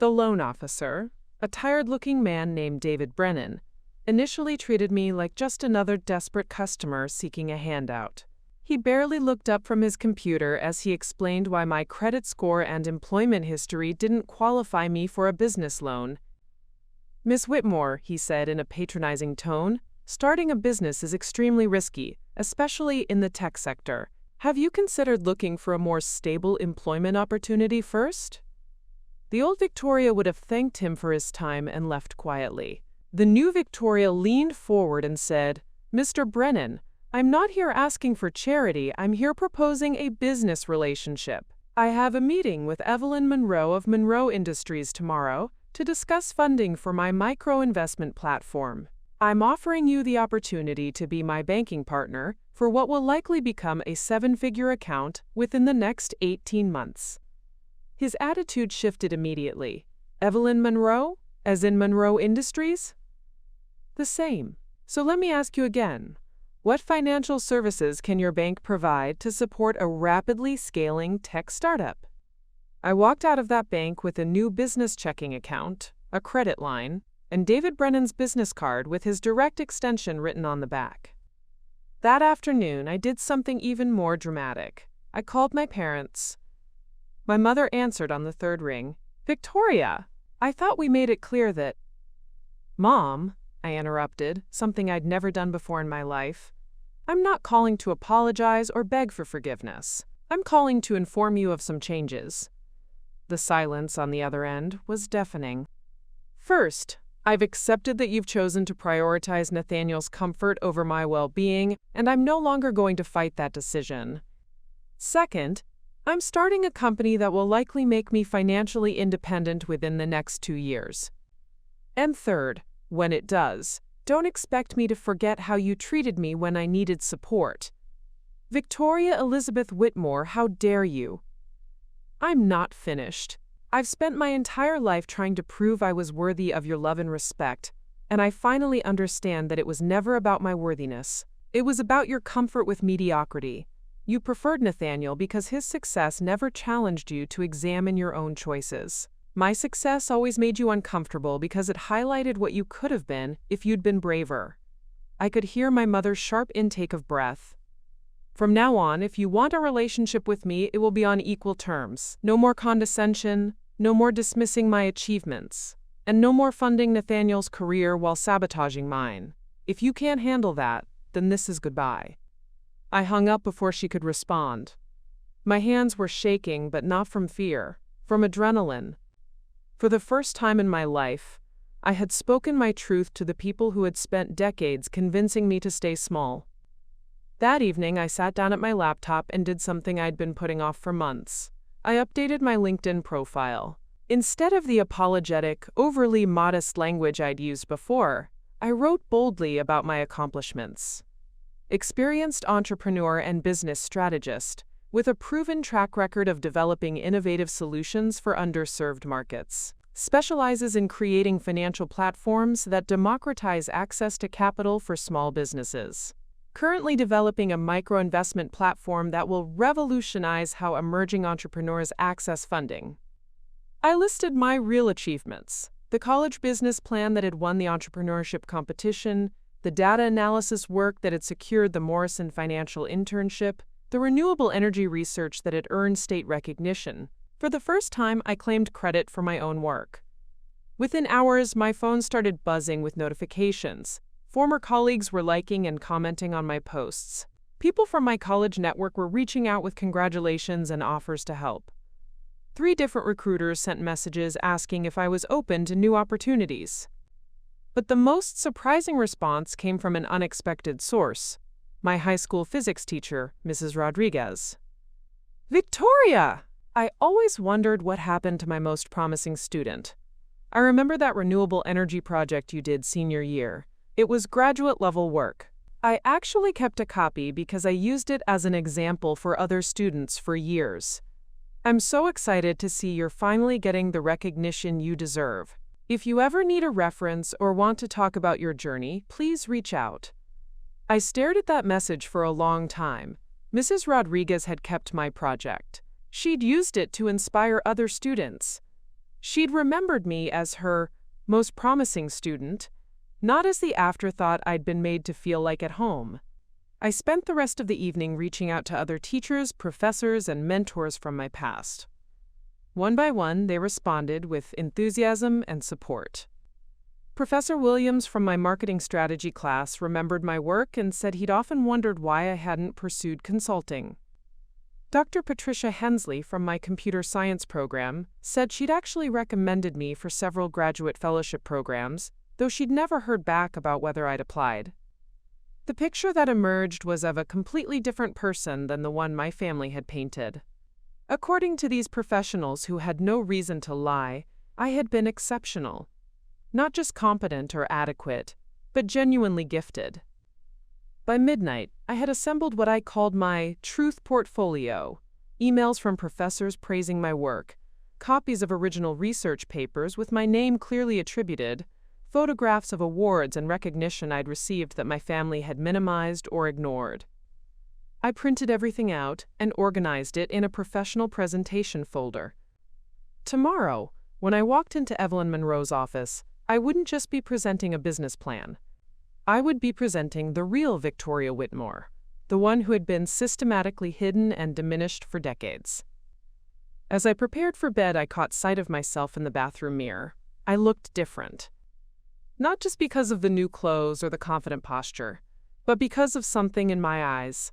The loan officer, a tired-looking man named David Brennan, initially treated me like just another desperate customer seeking a handout. He barely looked up from his computer as he explained why my credit score and employment history didn't qualify me for a business loan. "Miss Whitmore," he said in a patronizing tone, "starting a business is extremely risky, especially in the tech sector. Have you considered looking for a more stable employment opportunity first?" The old Victoria would have thanked him for his time and left quietly. The new Victoria leaned forward and said, "Mr. Brennan, I'm not here asking for charity, I'm here proposing a business relationship. I have a meeting with Evelyn Monroe of Monroe Industries tomorrow to discuss funding for my micro-investment platform. I'm offering you the opportunity to be my banking partner for what will likely become a seven-figure account within the next 18 months. His attitude shifted immediately. "Evelyn Monroe? As in Monroe Industries?" "The same. So let me ask you again. What financial services can your bank provide to support a rapidly scaling tech startup?" I walked out of that bank with a new business checking account, a credit line, and David Brennan's business card with his direct extension written on the back. That afternoon, I did something even more dramatic. I called my parents. My mother answered on the third ring. "Victoria, I thought we made it clear that—" "Mom," I interrupted, something I'd never done before in my life, "I'm not calling to apologize or beg for forgiveness. I'm calling to inform you of some changes." The silence on the other end was deafening. "First, I've accepted that you've chosen to prioritize Nathaniel's comfort over my well-being, and I'm no longer going to fight that decision. Second, I'm starting a company that will likely make me financially independent within the next 2 years. And third, when it does, don't expect me to forget how you treated me when I needed support. Victoria Elizabeth Whitmore, how dare you?" I'm not finished. I've spent my entire life trying to prove I was worthy of your love and respect, and I finally understand that it was never about my worthiness. It was about your comfort with mediocrity. You preferred Nathaniel because his success never challenged you to examine your own choices. My success always made you uncomfortable because it highlighted what you could have been if you'd been braver. I could hear my mother's sharp intake of breath. "From now on, if you want a relationship with me, it will be on equal terms. No more condescension, no more dismissing my achievements, and no more funding Nathaniel's career while sabotaging mine. If you can't handle that, then this is goodbye." I hung up before she could respond. My hands were shaking, but not from fear, from adrenaline. For the first time in my life, I had spoken my truth to the people who had spent decades convincing me to stay small. That evening, I sat down at my laptop and did something I'd been putting off for months. I updated my LinkedIn profile. Instead of the apologetic, overly modest language I'd used before, I wrote boldly about my accomplishments. Experienced entrepreneur and business strategist, with a proven track record of developing innovative solutions for underserved markets. Specializes in creating financial platforms that democratize access to capital for small businesses. Currently developing a micro-investment platform that will revolutionize how emerging entrepreneurs access funding. I listed my real achievements: the college business plan that had won the entrepreneurship competition, the data analysis work that had secured the Morrison Financial Internship, the renewable energy research that had earned state recognition. For the first time, I claimed credit for my own work. Within hours, my phone started buzzing with notifications. Former colleagues were liking and commenting on my posts. People from my college network were reaching out with congratulations and offers to help. 3 different recruiters sent messages asking if I was open to new opportunities. But the most surprising response came from an unexpected source: my high school physics teacher, Mrs. Rodriguez. "Victoria!" I always wondered what happened to my most promising student. "I remember that renewable energy project you did senior year. It was graduate-level work. I actually kept a copy because I used it as an example for other students for years. I'm so excited to see you're finally getting the recognition you deserve. If you ever need a reference or want to talk about your journey, please reach out." I stared at that message for a long time. Mrs. Rodriguez had kept my project. She'd used it to inspire other students. She'd remembered me as her most promising student, not as the afterthought I'd been made to feel like at home. I spent the rest of the evening reaching out to other teachers, professors, and mentors from my past. One by one, they responded with enthusiasm and support. Professor Williams from my marketing strategy class remembered my work and said he'd often wondered why I hadn't pursued consulting. Dr. Patricia Hensley from my computer science program said she'd actually recommended me for several graduate fellowship programs, though she'd never heard back about whether I'd applied. The picture that emerged was of a completely different person than the one my family had painted. According to these professionals who had no reason to lie, I had been exceptional. Not just competent or adequate, but genuinely gifted. By midnight, I had assembled what I called my truth portfolio: emails from professors praising my work, copies of original research papers with my name clearly attributed, photographs of awards and recognition I'd received that my family had minimized or ignored. I printed everything out and organized it in a professional presentation folder. Tomorrow, when I walked into Evelyn Monroe's office, I wouldn't just be presenting a business plan. I would be presenting the real Victoria Whitmore, the one who had been systematically hidden and diminished for decades. As I prepared for bed, I caught sight of myself in the bathroom mirror. I looked different. Not just because of the new clothes or the confident posture, but because of something in my eyes.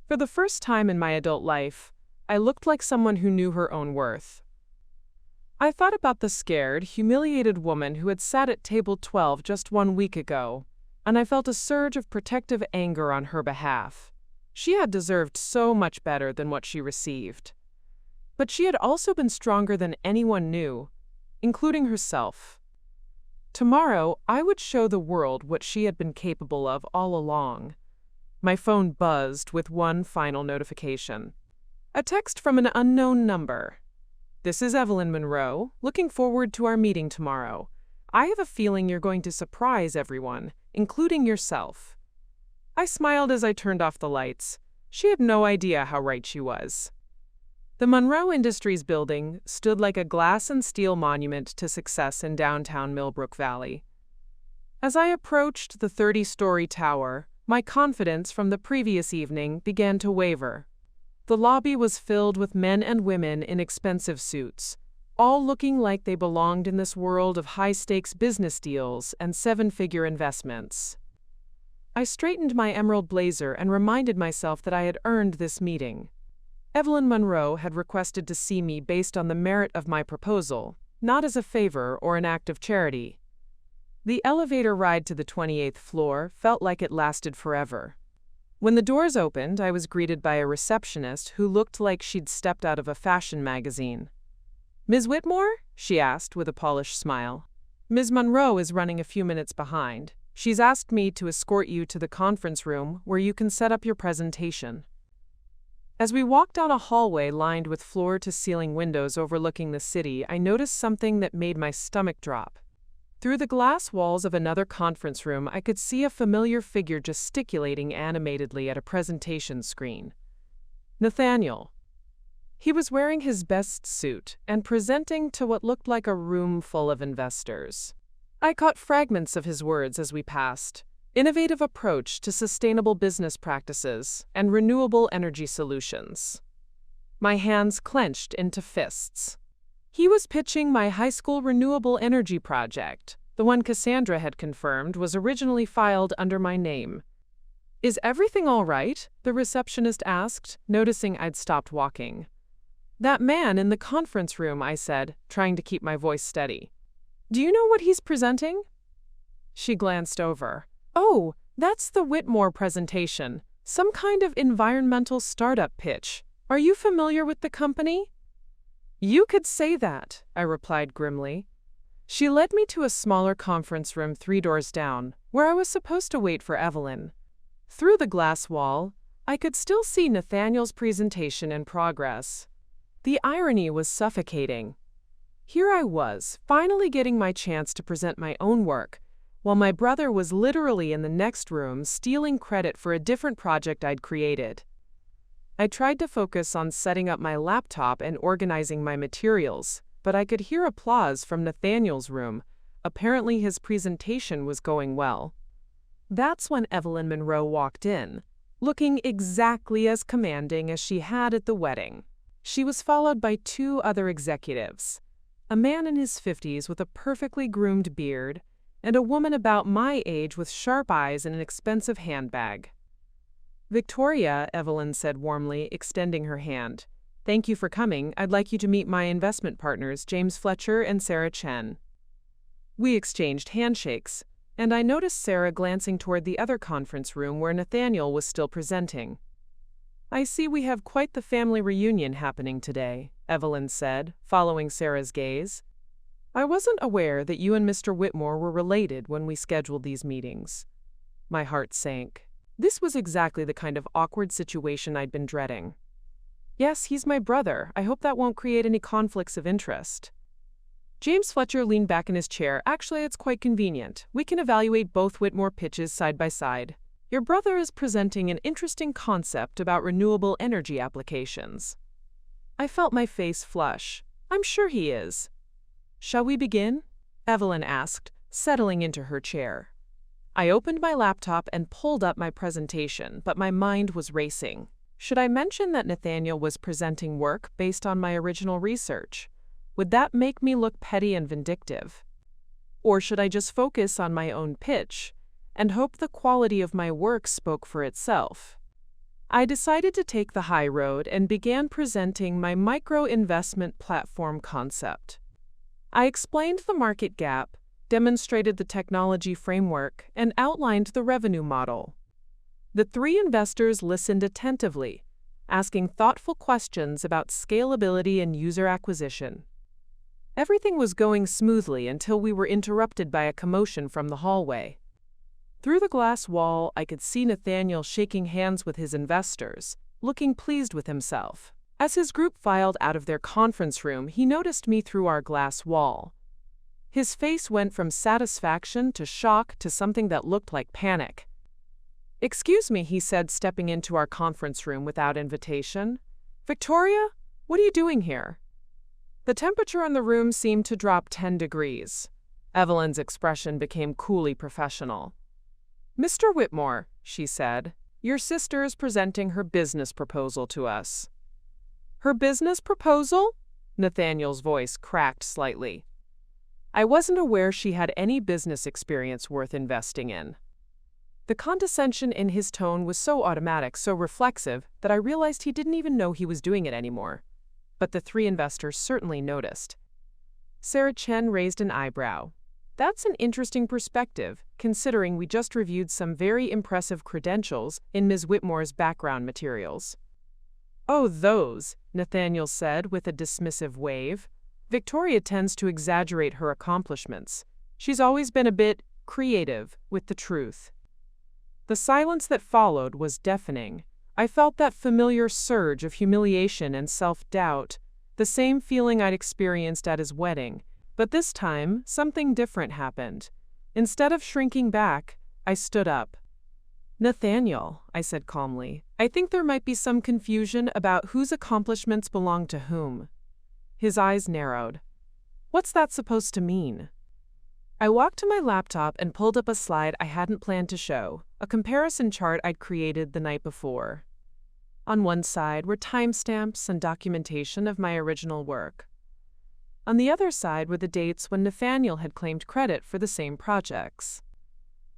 For the first time in my adult life, I looked like someone who knew her own worth. I thought about the scared, humiliated woman who had sat at table 12 just 1 week ago, and I felt a surge of protective anger on her behalf. She had deserved so much better than what she received. But she had also been stronger than anyone knew, including herself. Tomorrow, I would show the world what she had been capable of all along. My phone buzzed with one final notification. A text from an unknown number. "This is Evelyn Monroe, looking forward to our meeting tomorrow. I have a feeling you're going to surprise everyone, including yourself." I smiled as I turned off the lights. She had no idea how right she was. The Monroe Industries building stood like a glass and steel monument to success in downtown Millbrook Valley. As I approached the 30-story tower, my confidence from the previous evening began to waver. The lobby was filled with men and women in expensive suits, all looking like they belonged in this world of high-stakes business deals and seven-figure investments. I straightened my emerald blazer and reminded myself that I had earned this meeting. Evelyn Monroe had requested to see me based on the merit of my proposal, not as a favor or an act of charity. The elevator ride to the 28th floor felt like it lasted forever. When the doors opened, I was greeted by a receptionist who looked like she'd stepped out of a fashion magazine. "Ms. Whitmore?" she asked with a polished smile. "Ms. Monroe is running a few minutes behind. She's asked me to escort you to the conference room where you can set up your presentation." As we walked down a hallway lined with floor-to-ceiling windows overlooking the city, I noticed something that made my stomach drop. Through the glass walls of another conference room, I could see a familiar figure gesticulating animatedly at a presentation screen. Nathaniel. He was wearing his best suit and presenting to what looked like a room full of investors. I caught fragments of his words as we passed. Innovative approach to sustainable business practices and renewable energy solutions. My hands clenched into fists. He was pitching my high school renewable energy project. The one Cassandra had confirmed was originally filed under my name. "Is everything all right?" the receptionist asked, noticing I'd stopped walking. "That man in the conference room," I said, trying to keep my voice steady. "Do you know what he's presenting?" She glanced over. "Oh, that's the Whitmore presentation. Some kind of environmental startup pitch. Are you familiar with the company?" "You could say that," I replied grimly. She led me to a smaller conference room 3 doors down, where I was supposed to wait for Evelyn. Through the glass wall, I could still see Nathaniel's presentation in progress. The irony was suffocating. Here I was, finally getting my chance to present my own work, while my brother was literally in the next room stealing credit for a different project I'd created. I tried to focus on setting up my laptop and organizing my materials, but but I could hear applause from Nathaniel's room. Apparently his presentation was going well. That's when Evelyn Monroe walked in, looking exactly as commanding as she had at the wedding. She was followed by two other executives, a man in his 50s with a perfectly groomed beard, and a woman about my age with sharp eyes and an expensive handbag. "Victoria," Evelyn said warmly, extending her hand. "Thank you for coming. I'd like you to meet my investment partners, James Fletcher and Sarah Chen." We exchanged handshakes, and I noticed Sarah glancing toward the other conference room where Nathaniel was still presenting. "I see we have quite the family reunion happening today," Evelyn said, following Sarah's gaze. "I wasn't aware that you and Mr. Whitmore were related when we scheduled these meetings." My heart sank. This was exactly the kind of awkward situation I'd been dreading. "Yes, he's my brother. I hope that won't create any conflicts of interest." James Fletcher leaned back in his chair. "Actually, it's quite convenient. We can evaluate both Whitmore pitches side by side. Your brother is presenting an interesting concept about renewable energy applications." I felt my face flush. "I'm sure he is." "Shall we begin?" Evelyn asked, settling into her chair. I opened my laptop and pulled up my presentation, but my mind was racing. Should I mention that Nathaniel was presenting work based on my original research? Would that make me look petty and vindictive? Or should I just focus on my own pitch and hope the quality of my work spoke for itself? I decided to take the high road and began presenting my micro-investment platform concept. I explained the market gap, demonstrated the technology framework, and outlined the revenue model. The three investors listened attentively, asking thoughtful questions about scalability and user acquisition. Everything was going smoothly until we were interrupted by a commotion from the hallway. Through the glass wall, I could see Nathaniel shaking hands with his investors, looking pleased with himself. As his group filed out of their conference room, he noticed me through our glass wall. His face went from satisfaction to shock to something that looked like panic. "Excuse me," he said, stepping into our conference room without invitation. "Victoria, what are you doing here?" The temperature in the room seemed to drop 10 degrees. Evelyn's expression became coolly professional. "Mr. Whitmore," she said, "your sister is presenting her business proposal to us." "Her business proposal?" Nathaniel's voice cracked slightly. I wasn't aware she had any business experience worth investing in. The condescension in his tone was so automatic, so reflexive, that I realized he didn't even know he was doing it anymore. But the three investors certainly noticed. Sarah Chen raised an eyebrow. "That's an interesting perspective, considering we just reviewed some very impressive credentials in Ms. Whitmore's background materials." "Oh, those," Nathaniel said with a dismissive wave. "Victoria tends to exaggerate her accomplishments. She's always been a bit creative with the truth." The silence that followed was deafening. I felt that familiar surge of humiliation and self-doubt, the same feeling I'd experienced at his wedding. But this time, something different happened. Instead of shrinking back, I stood up. "Nathaniel," I said calmly, "I think there might be some confusion about whose accomplishments belong to whom." His eyes narrowed. "What's that supposed to mean?" I walked to my laptop and pulled up a slide I hadn't planned to show, a comparison chart I'd created the night before. On one side were timestamps and documentation of my original work. On the other side were the dates when Nathaniel had claimed credit for the same projects.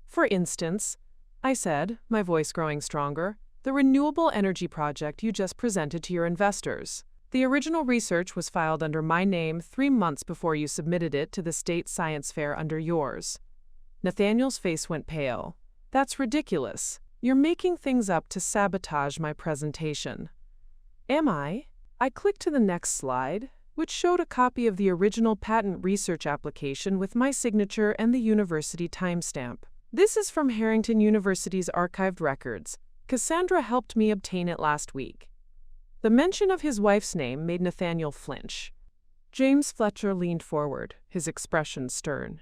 "For instance," I said, my voice growing stronger, "the renewable energy project you just presented to your investors. The original research was filed under my name 3 months before you submitted it to the state science fair under yours." Nathaniel's face went pale. "That's ridiculous. You're making things up to sabotage my presentation." "Am I?" I clicked to the next slide, which showed a copy of the original patent research application with my signature and the university timestamp. "This is from Harrington University's archived records. Cassandra helped me obtain it last week." The mention of his wife's name made Nathaniel flinch. James Fletcher leaned forward, his expression stern.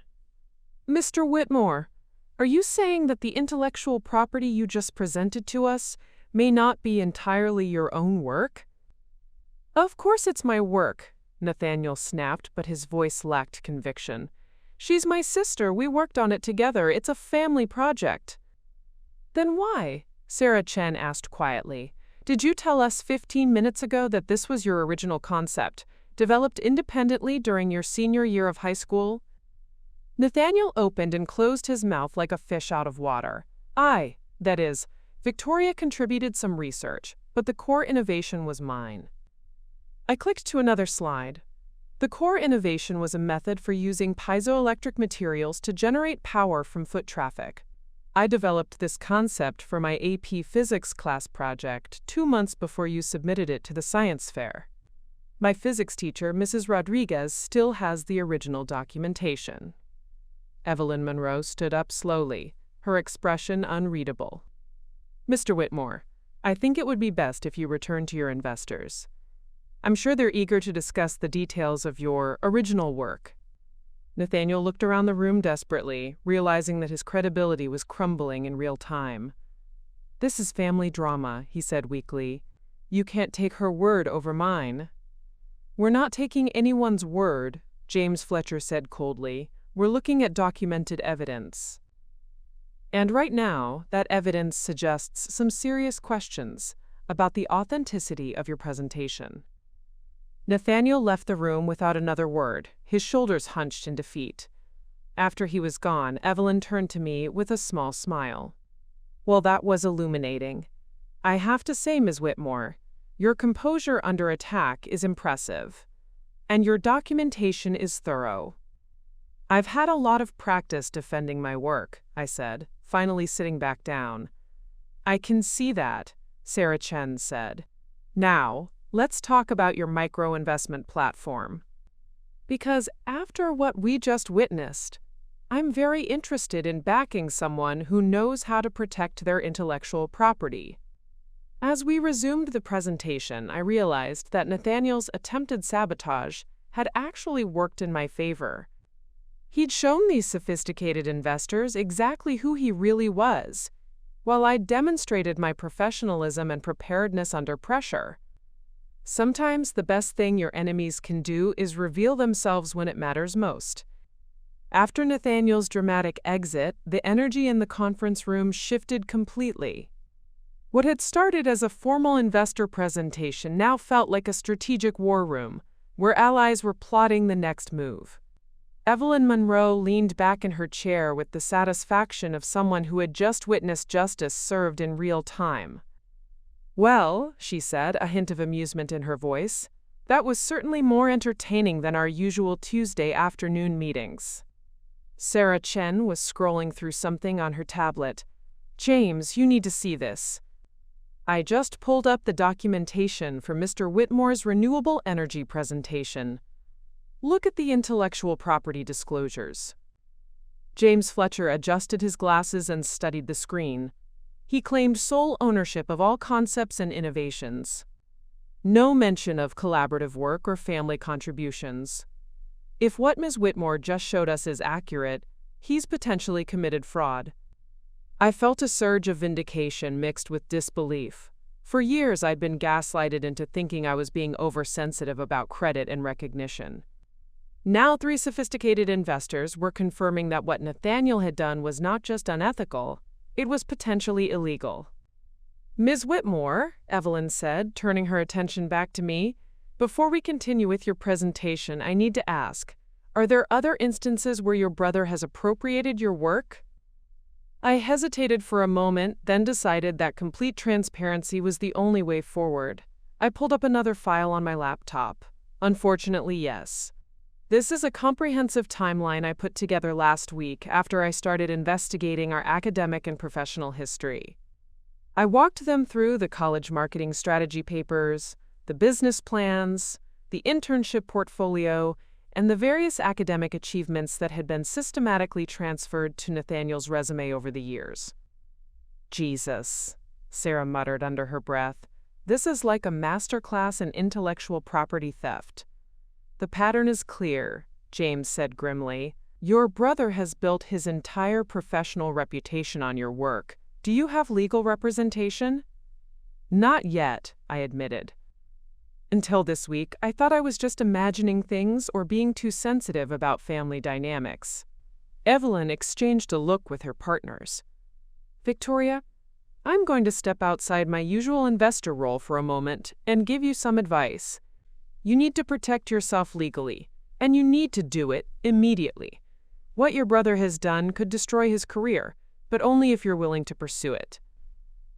"Mr. Whitmore, are you saying that the intellectual property you just presented to us may not be entirely your own work?" "Of course it's my work," Nathaniel snapped, but his voice lacked conviction. "She's my sister. We worked on it together. It's a family project." "Then why?" Sarah Chen asked quietly. "Did you tell us 15 minutes ago that this was your original concept, developed independently during your senior year of high school?" Nathaniel opened and closed his mouth like a fish out of water. That is, Victoria contributed some research, but the core innovation was mine. I clicked to another slide. The core innovation was a method for using piezoelectric materials to generate power from foot traffic. I developed this concept for my AP Physics class project 2 months before you submitted it to the science fair. My physics teacher, Mrs. Rodriguez, still has the original documentation. Evelyn Monroe stood up slowly, her expression unreadable. "Mr. Whitmore, I think it would be best if you return to your investors. I'm sure they're eager to discuss the details of your original work." Nathaniel looked around the room desperately, realizing that his credibility was crumbling in real time. "This is family drama," he said weakly. "You can't take her word over mine." "We're not taking anyone's word," James Fletcher said coldly. "We're looking at documented evidence. And right now, that evidence suggests some serious questions about the authenticity of your presentation." Nathaniel left the room without another word, his shoulders hunched in defeat. After he was gone, Evelyn turned to me with a small smile. "Well, that was illuminating. I have to say, Ms. Whitmore, your composure under attack is impressive, and your documentation is thorough." "I've had a lot of practice defending my work," I said, finally sitting back down. "I can see that," Sarah Chen said. "Now, let's talk about your micro-investment platform. Because after what we just witnessed, I'm very interested in backing someone who knows how to protect their intellectual property." As we resumed the presentation, I realized that Nathaniel's attempted sabotage had actually worked in my favor. He'd shown these sophisticated investors exactly who he really was, while I demonstrated my professionalism and preparedness under pressure. Sometimes the best thing your enemies can do is reveal themselves when it matters most. After Nathaniel's dramatic exit, the energy in the conference room shifted completely. What had started as a formal investor presentation now felt like a strategic war room, where allies were plotting the next move. Evelyn Monroe leaned back in her chair with the satisfaction of someone who had just witnessed justice served in real time. "Well," she said, a hint of amusement in her voice, "that was certainly more entertaining than our usual Tuesday afternoon meetings." Sarah Chen was scrolling through something on her tablet. "James, you need to see this. I just pulled up the documentation for Mr. Whitmore's renewable energy presentation. Look at the intellectual property disclosures." James Fletcher adjusted his glasses and studied the screen. He claimed sole ownership of all concepts and innovations. No mention of collaborative work or family contributions. If what Ms. Whitmore just showed us is accurate, he's potentially committed fraud. I felt a surge of vindication mixed with disbelief. For years, I'd been gaslighted into thinking I was being oversensitive about credit and recognition. Now 3 sophisticated investors were confirming that what Nathaniel had done was not just unethical, it was potentially illegal. "Ms. Whitmore," Evelyn said, turning her attention back to me, "before we continue with your presentation, I need to ask, are there other instances where your brother has appropriated your work?" I hesitated for a moment, then decided that complete transparency was the only way forward. I pulled up another file on my laptop. Unfortunately, yes. This is a comprehensive timeline I put together last week after I started investigating our academic and professional history. I walked them through the college marketing strategy papers, the business plans, the internship portfolio, and the various academic achievements that had been systematically transferred to Nathaniel's resume over the years. "Jesus," Sarah muttered under her breath, "this is like a masterclass in intellectual property theft." "The pattern is clear," James said grimly. "Your brother has built his entire professional reputation on your work. Do you have legal representation?" "Not yet," I admitted. Until this week, I thought I was just imagining things or being too sensitive about family dynamics. Evelyn exchanged a look with her partners. Victoria, I'm going to step outside my usual investor role for a moment and give you some advice. You need to protect yourself legally, and you need to do it immediately. What your brother has done could destroy his career, but only if you're willing to pursue it.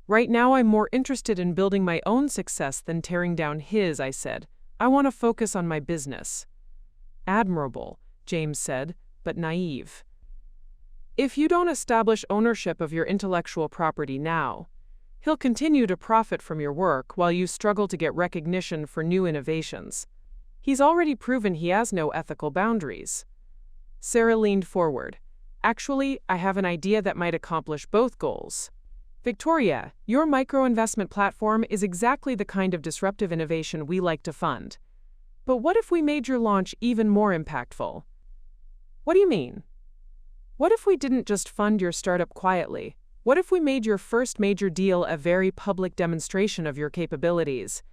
Right now, I'm more interested in building my own success than tearing down his, I said. I want to focus on my business. Admirable, James said, but naive. If you don't establish ownership of your intellectual property now, he'll continue to profit from your work while you struggle to get recognition for new innovations. He's already proven he has no ethical boundaries. Sarah leaned forward. Actually, I have an idea that might accomplish both goals. Victoria, your micro-investment platform is exactly the kind of disruptive innovation we like to fund. But what if we made your launch even more impactful? What do you mean? What if we didn't just fund your startup quietly? What if we made your first major deal a very public demonstration of your capabilities?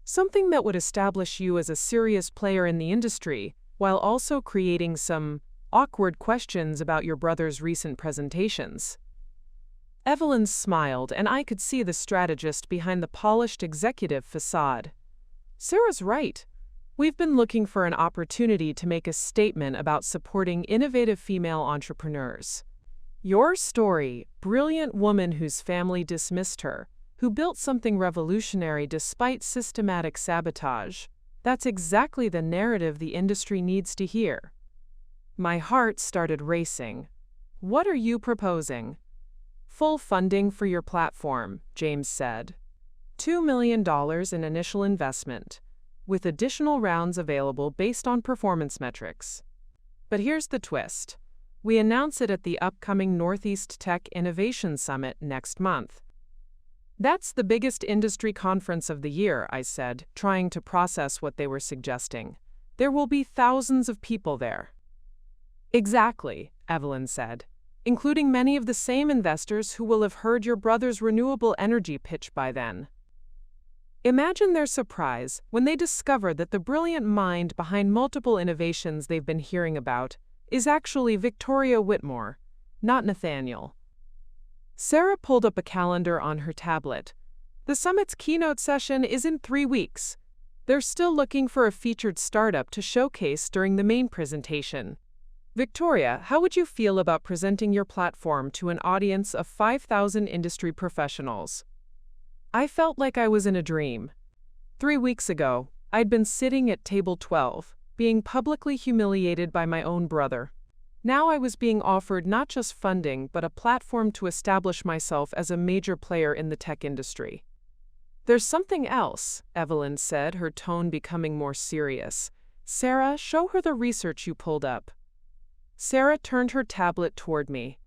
Something that would establish you as a serious player in the industry, while also creating some awkward questions about your brother's recent presentations. Evelyn smiled, and I could see the strategist behind the polished executive facade. Sarah's right. We've been looking for an opportunity to make a statement about supporting innovative female entrepreneurs. Your story, brilliant woman whose family dismissed her, who built something revolutionary despite systematic sabotage, that's exactly the narrative the industry needs to hear. My heart started racing. What are you proposing? Full funding for your platform, James said. $2 million in initial investment, with additional rounds available based on performance metrics. But here's the twist. We announce it at the upcoming Northeast Tech Innovation Summit next month. That's the biggest industry conference of the year, I said, trying to process what they were suggesting. There will be thousands of people there. Exactly, Evelyn said, including many of the same investors who will have heard your brother's renewable energy pitch by then. Imagine their surprise when they discover that the brilliant mind behind multiple innovations they've been hearing about is actually Victoria Whitmore, not Nathaniel. Sarah pulled up a calendar on her tablet. The summit's keynote session is in 3 weeks. They're still looking for a featured startup to showcase during the main presentation. Victoria, how would you feel about presenting your platform to an audience of 5,000 industry professionals? I felt like I was in a dream. 3 weeks ago, I'd been sitting at table 12, being publicly humiliated by my own brother. Now I was being offered not just funding, but a platform to establish myself as a major player in the tech industry. There's something else, Evelyn said, her tone becoming more serious. Sarah, show her the research you pulled up. Sarah turned her tablet toward me.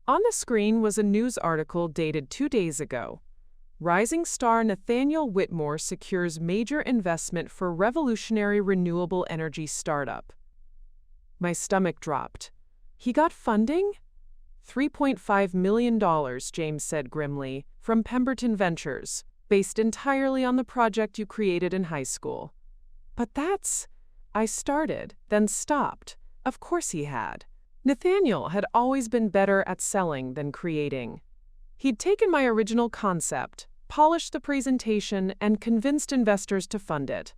On the screen was a news article dated 2 days ago. Rising star Nathaniel Whitmore secures major investment for revolutionary renewable energy startup. My stomach dropped. He got funding? $3.5 million, James said grimly, from Pemberton Ventures, based entirely on the project you created in high school. But that's... I started, then stopped. Of course he had. Nathaniel had always been better at selling than creating. He'd taken my original concept, polished the presentation, and convinced investors to fund it.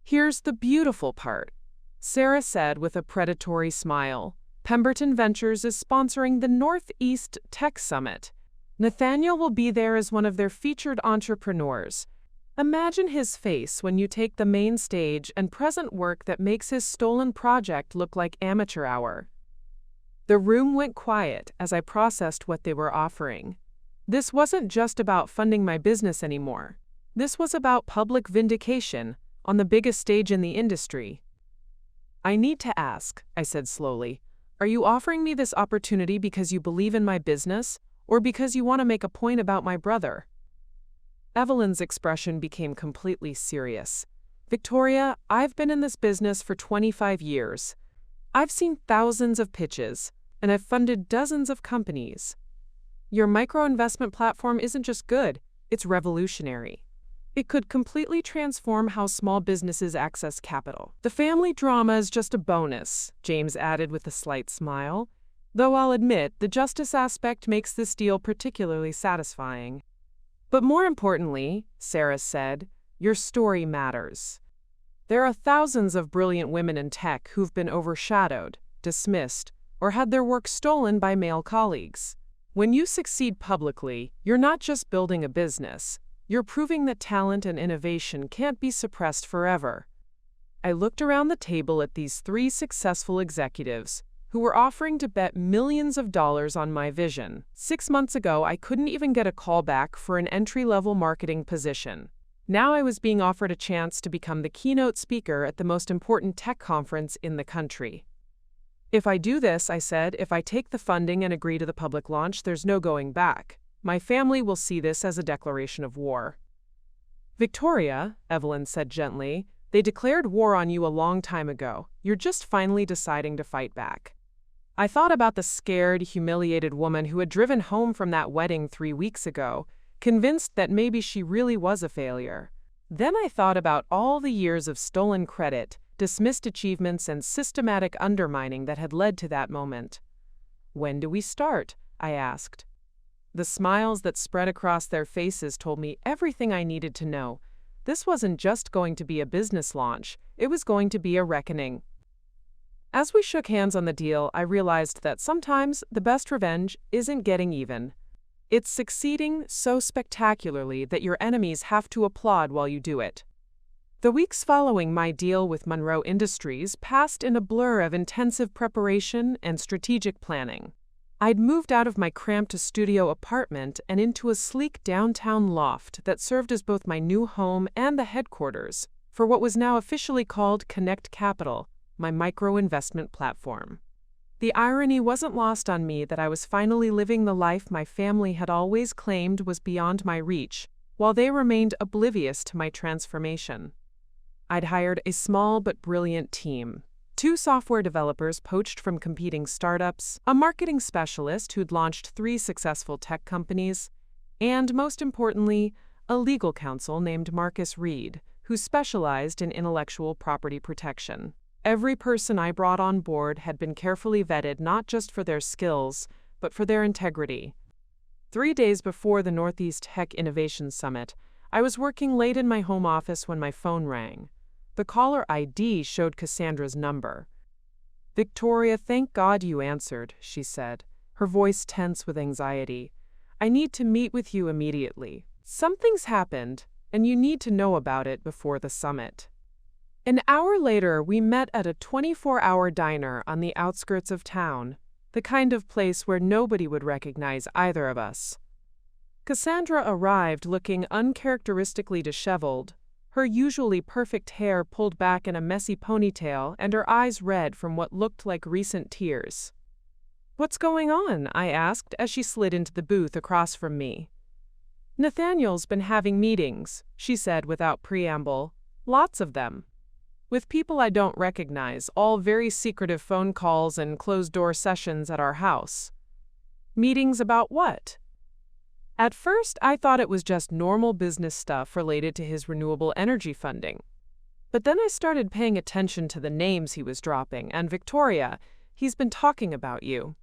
Here's the beautiful part, Sarah said with a predatory smile. Pemberton Ventures is sponsoring the Northeast Tech Summit. Nathaniel will be there as one of their featured entrepreneurs. Imagine his face when you take the main stage and present work that makes his stolen project look like amateur hour. The room went quiet as I processed what they were offering. This wasn't just about funding my business anymore. This was about public vindication on the biggest stage in the industry. I need to ask, I said slowly, are you offering me this opportunity because you believe in my business, or because you want to make a point about my brother? Evelyn's expression became completely serious. Victoria, I've been in this business for 25 years. I've seen thousands of pitches, and I've funded dozens of companies. Your micro-investment platform isn't just good, it's revolutionary. It could completely transform how small businesses access capital. The family drama is just a bonus, James added with a slight smile. Though I'll admit, the justice aspect makes this deal particularly satisfying. But more importantly, Sarah said, your story matters. There are thousands of brilliant women in tech who've been overshadowed, dismissed, or had their work stolen by male colleagues. When you succeed publicly, you're not just building a business. You're proving that talent and innovation can't be suppressed forever. I looked around the table at these three successful executives who were offering to bet millions of dollars on my vision. 6 months ago, I couldn't even get a call back for an entry-level marketing position. Now I was being offered a chance to become the keynote speaker at the most important tech conference in the country. If I do this, I said, if I take the funding and agree to the public launch, there's no going back. My family will see this as a declaration of war. Victoria, Evelyn said gently, they declared war on you a long time ago. You're just finally deciding to fight back. I thought about the scared, humiliated woman who had driven home from that wedding 3 weeks ago, convinced that maybe she really was a failure. Then I thought about all the years of stolen credit, dismissed achievements, and systematic undermining that had led to that moment. When do we start? I asked. The smiles that spread across their faces told me everything I needed to know. This wasn't just going to be a business launch, it was going to be a reckoning. As we shook hands on the deal, I realized that sometimes the best revenge isn't getting even. It's succeeding so spectacularly that your enemies have to applaud while you do it. The weeks following my deal with Monroe Industries passed in a blur of intensive preparation and strategic planning. I'd moved out of my cramped studio apartment and into a sleek downtown loft that served as both my new home and the headquarters for what was now officially called Connect Capital, my micro-investment platform. The irony wasn't lost on me that I was finally living the life my family had always claimed was beyond my reach, while they remained oblivious to my transformation. I'd hired a small but brilliant team. 2 software developers poached from competing startups, a marketing specialist who'd launched 3 successful tech companies, and, most importantly, a legal counsel named Marcus Reed, who specialized in intellectual property protection. Every person I brought on board had been carefully vetted not just for their skills, but for their integrity. 3 days before the Northeast Tech Innovation Summit, I was working late in my home office when my phone rang. The caller ID showed Cassandra's number. "Victoria, thank God you answered," she said, her voice tense with anxiety. "I need to meet with you immediately. Something's happened, and you need to know about it before the summit." An hour later, we met at a 24-hour diner on the outskirts of town, the kind of place where nobody would recognize either of us. Cassandra arrived looking uncharacteristically disheveled, her usually perfect hair pulled back in a messy ponytail and her eyes red from what looked like recent tears. "What's going on?" I asked as she slid into the booth across from me. "Nathaniel's been having meetings," she said without preamble. "Lots of them. With people I don't recognize, all very secretive phone calls and closed-door sessions at our house." "Meetings about what?" At first, I thought it was just normal business stuff related to his renewable energy funding. But then I started paying attention to the names he was dropping, and Victoria, he's been talking about you.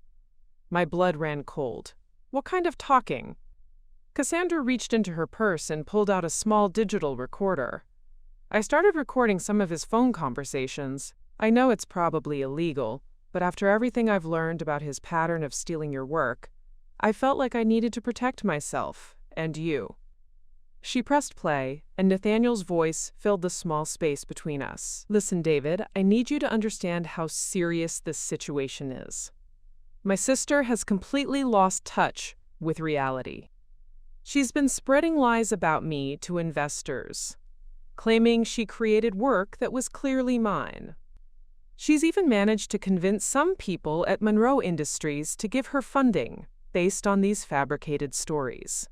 My blood ran cold. What kind of talking? Cassandra reached into her purse and pulled out a small digital recorder. I started recording some of his phone conversations. I know it's probably illegal, but after everything I've learned about his pattern of stealing your work, I felt like I needed to protect myself, and you. She pressed play, and Nathaniel's voice filled the small space between us. "Listen, David, I need you to understand how serious this situation is. My sister has completely lost touch with reality. She's been spreading lies about me to investors, claiming she created work that was clearly mine. She's even managed to convince some people at Monroe Industries to give her funding based on these fabricated stories."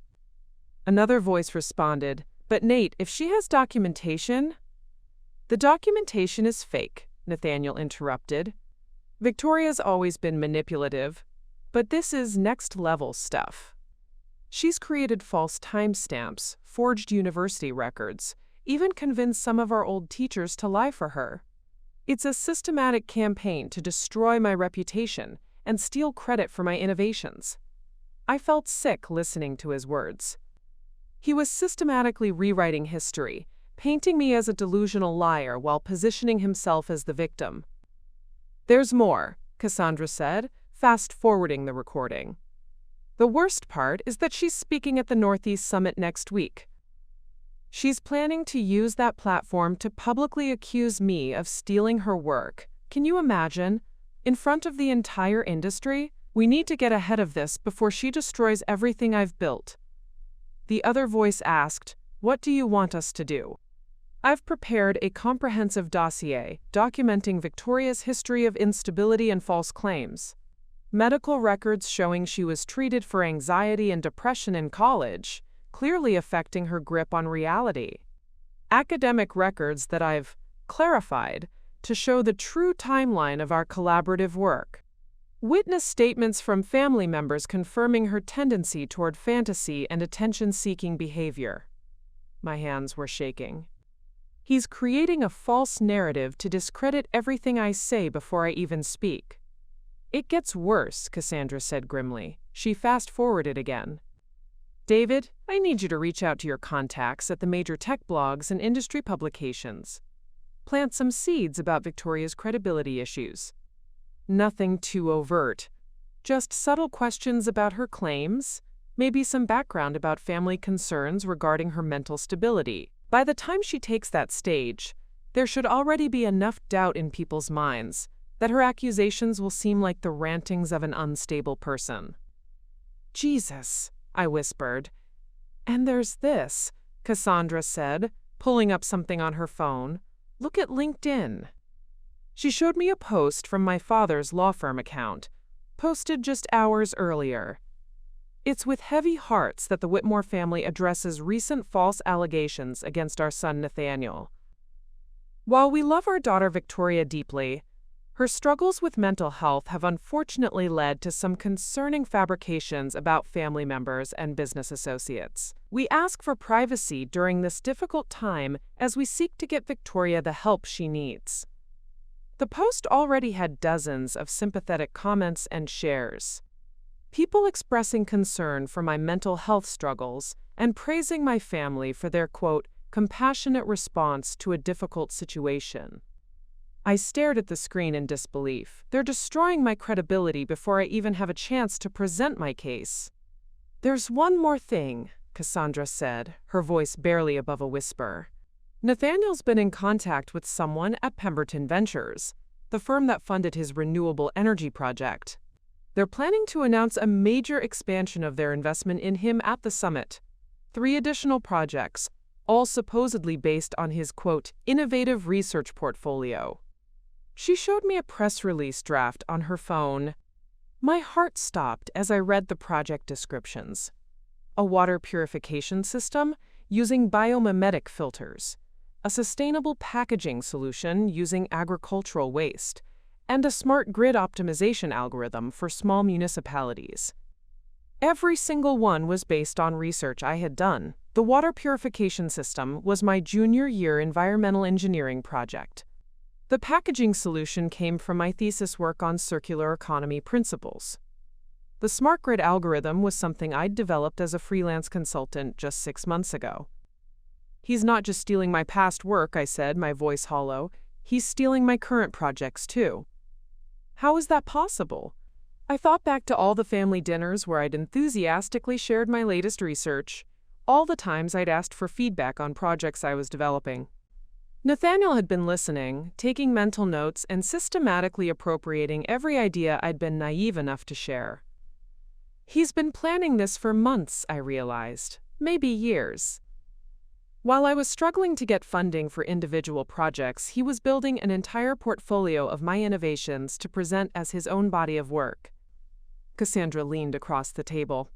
Another voice responded, "But Nate, if she has documentation—" "The documentation is fake," Nathaniel interrupted. "Victoria's always been manipulative, but this is next-level stuff. She's created false timestamps, forged university records, even convinced some of our old teachers to lie for her. It's a systematic campaign to destroy my reputation and steal credit for my innovations. I felt sick listening to his words. He was systematically rewriting history, painting me as a delusional liar while positioning himself as the victim. "There's more," Cassandra said, fast-forwarding the recording. "The worst part is that she's speaking at the Northeast Summit next week. She's planning to use that platform to publicly accuse me of stealing her work. Can you imagine? In front of the entire industry? We need to get ahead of this before she destroys everything I've built." The other voice asked, "What do you want us to do?" "I've prepared a comprehensive dossier documenting Victoria's history of instability and false claims. Medical records showing she was treated for anxiety and depression in college, clearly affecting her grip on reality. Academic records that I've clarified to show the true timeline of our collaborative work. Witness statements from family members confirming her tendency toward fantasy and attention-seeking behavior." My hands were shaking. He's creating a false narrative to discredit everything I say before I even speak. "It gets worse," Cassandra said grimly. She fast-forwarded again. "David, I need you to reach out to your contacts at the major tech blogs and industry publications. Plant some seeds about Victoria's credibility issues. Nothing too overt. Just subtle questions about her claims, maybe some background about family concerns regarding her mental stability. By the time she takes that stage, there should already be enough doubt in people's minds that her accusations will seem like the rantings of an unstable person." "Jesus," I whispered. "And there's this," Cassandra said, pulling up something on her phone. "Look at LinkedIn." She showed me a post from my father's law firm account, posted just hours earlier. It's with heavy hearts that the Whitmore family addresses recent false allegations against our son Nathaniel. While we love our daughter Victoria deeply, her struggles with mental health have unfortunately led to some concerning fabrications about family members and business associates. We ask for privacy during this difficult time as we seek to get Victoria the help she needs. The post already had dozens of sympathetic comments and shares. People expressing concern for my mental health struggles and praising my family for their, quote, compassionate response to a difficult situation. I stared at the screen in disbelief. They're destroying my credibility before I even have a chance to present my case. "There's one more thing," Cassandra said, her voice barely above a whisper. "Nathaniel's been in contact with someone at Pemberton Ventures, the firm that funded his renewable energy project. They're planning to announce a major expansion of their investment in him at the summit. 3 additional projects, all supposedly based on his, quote, innovative research portfolio." She showed me a press release draft on her phone. My heart stopped as I read the project descriptions. A water purification system using biomimetic filters, a sustainable packaging solution using agricultural waste, and a smart grid optimization algorithm for small municipalities. Every single one was based on research I had done. The water purification system was my junior year environmental engineering project. The packaging solution came from my thesis work on circular economy principles. The smart grid algorithm was something I'd developed as a freelance consultant just 6 months ago. "He's not just stealing my past work," I said, my voice hollow. "He's stealing my current projects, too." How is that possible? I thought back to all the family dinners where I'd enthusiastically shared my latest research, all the times I'd asked for feedback on projects I was developing. Nathaniel had been listening, taking mental notes, and systematically appropriating every idea I'd been naive enough to share. He's been planning this for months, I realized, maybe years. While I was struggling to get funding for individual projects, he was building an entire portfolio of my innovations to present as his own body of work. Cassandra leaned across the table.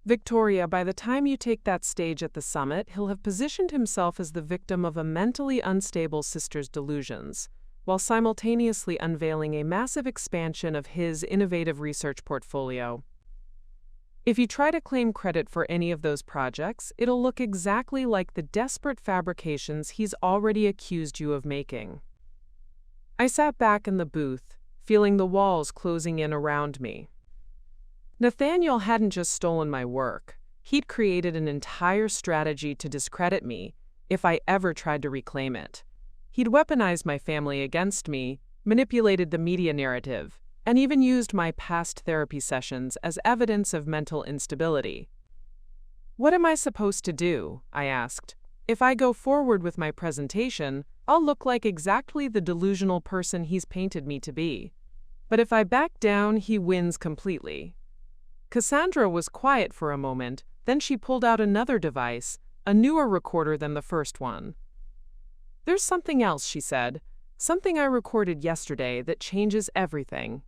"Victoria, by the time you take that stage at the summit, he'll have positioned himself as the victim of a mentally unstable sister's delusions, while simultaneously unveiling a massive expansion of his innovative research portfolio. If you try to claim credit for any of those projects, it'll look exactly like the desperate fabrications he's already accused you of making. I sat back in the booth, feeling the walls closing in around me. Nathaniel hadn't just stolen my work. He'd created an entire strategy to discredit me if I ever tried to reclaim it. He'd weaponized my family against me, manipulated the media narrative, and even used my past therapy sessions as evidence of mental instability. "What am I supposed to do?" I asked. "If I go forward with my presentation, I'll look like exactly the delusional person he's painted me to be. But if I back down, he wins completely." Cassandra was quiet for a moment, then she pulled out another device, a newer recorder than the first one. "There's something else," she said. "Something I recorded yesterday that changes everything."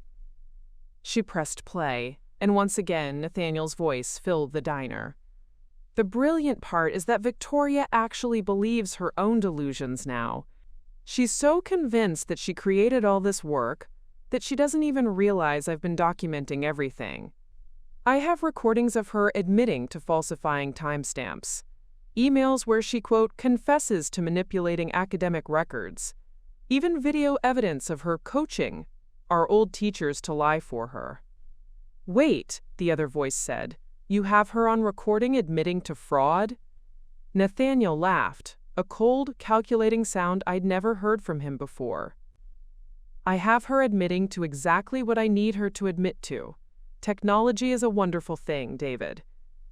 She pressed play, and once again Nathaniel's voice filled the diner. "The brilliant part is that Victoria actually believes her own delusions now. She's so convinced that she created all this work that she doesn't even realize I've been documenting everything. I have recordings of her admitting to falsifying timestamps, emails where she, quote, confesses to manipulating academic records, even video evidence of her coaching our old teachers to lie for her." "Wait," the other voice said. "You have her on recording admitting to fraud?" Nathaniel laughed, a cold, calculating sound I'd never heard from him before. "I have her admitting to exactly what I need her to admit to. Technology is a wonderful thing, David.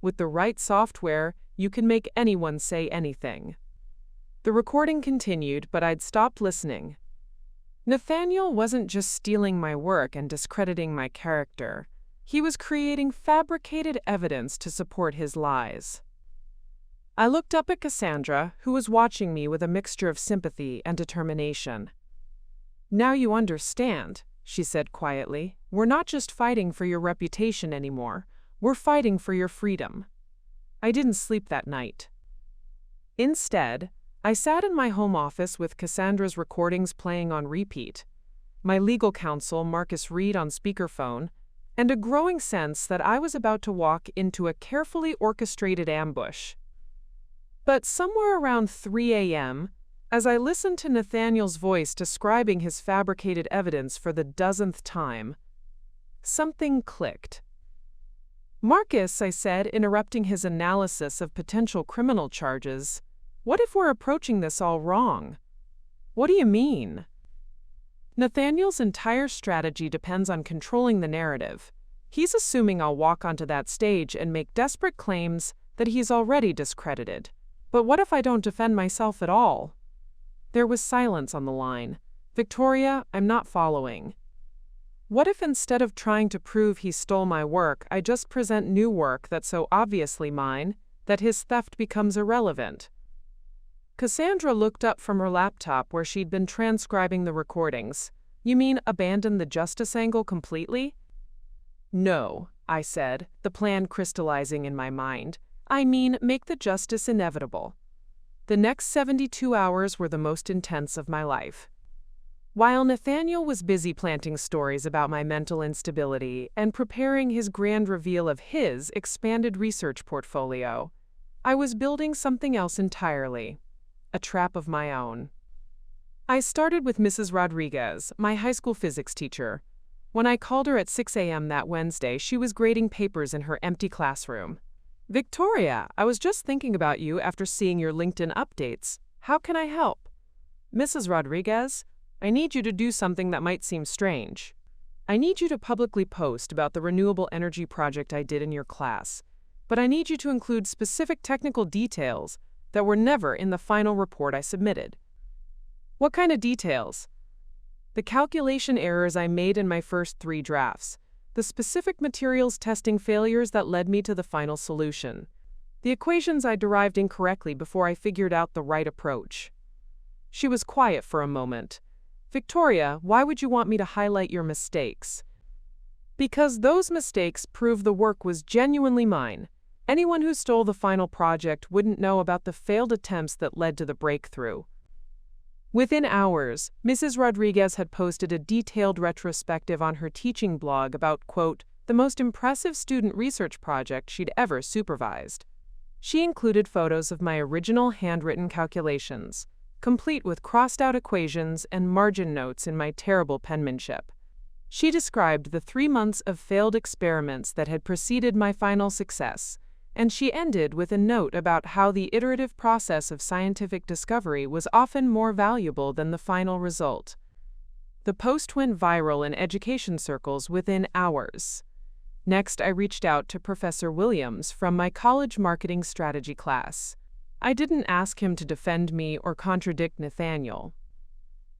With the right software, you can make anyone say anything." The recording continued, but I'd stopped listening. Nathaniel wasn't just stealing my work and discrediting my character. He was creating fabricated evidence to support his lies. I looked up at Cassandra, who was watching me with a mixture of sympathy and determination. "Now you understand," she said quietly. "We're not just fighting for your reputation anymore. We're fighting for your freedom." I didn't sleep that night. Instead, I sat in my home office with Cassandra's recordings playing on repeat, my legal counsel, Marcus Reed, on speakerphone, and a growing sense that I was about to walk into a carefully orchestrated ambush. But somewhere around 3 a.m., as I listened to Nathaniel's voice describing his fabricated evidence for the dozenth time, something clicked. "Marcus," I said, interrupting his analysis of potential criminal charges, "what if we're approaching this all wrong?" "What do you mean?" "Nathaniel's entire strategy depends on controlling the narrative. He's assuming I'll walk onto that stage and make desperate claims that he's already discredited. But what if I don't defend myself at all?" There was silence on the line. "Victoria, I'm not following." "What if instead of trying to prove he stole my work, I just present new work that's so obviously mine that his theft becomes irrelevant?" Cassandra looked up from her laptop where she'd been transcribing the recordings. "You mean abandon the justice angle completely?" "No," I said, the plan crystallizing in my mind. "I mean make the justice inevitable." The next 72 hours were the most intense of my life. While Nathaniel was busy planting stories about my mental instability and preparing his grand reveal of his expanded research portfolio, I was building something else entirely. A trap of my own. I started with Mrs. Rodriguez, my high school physics teacher. When I called her at 6 a.m. that Wednesday, she was grading papers in her empty classroom. "Victoria, I was just thinking about you after seeing your LinkedIn updates. How can I help?" "Mrs. Rodriguez, I need you to do something that might seem strange. I need you to publicly post about the renewable energy project I did in your class, but I need you to include specific technical details that were never in the final report I submitted." "What kind of details?" "The calculation errors I made in my first 3 drafts, the specific materials testing failures that led me to the final solution, the equations I derived incorrectly before I figured out the right approach." She was quiet for a moment. "Victoria, why would you want me to highlight your mistakes?" "Because those mistakes prove the work was genuinely mine. Anyone who stole the final project wouldn't know about the failed attempts that led to the breakthrough." Within hours, Mrs. Rodriguez had posted a detailed retrospective on her teaching blog about, quote, the most impressive student research project she'd ever supervised. She included photos of my original handwritten calculations, complete with crossed-out equations and margin notes in my terrible penmanship. She described the 3 months of failed experiments that had preceded my final success, and she ended with a note about how the iterative process of scientific discovery was often more valuable than the final result. The post went viral in education circles within hours. Next, I reached out to Professor Williams from my college marketing strategy class. I didn't ask him to defend me or contradict Nathaniel.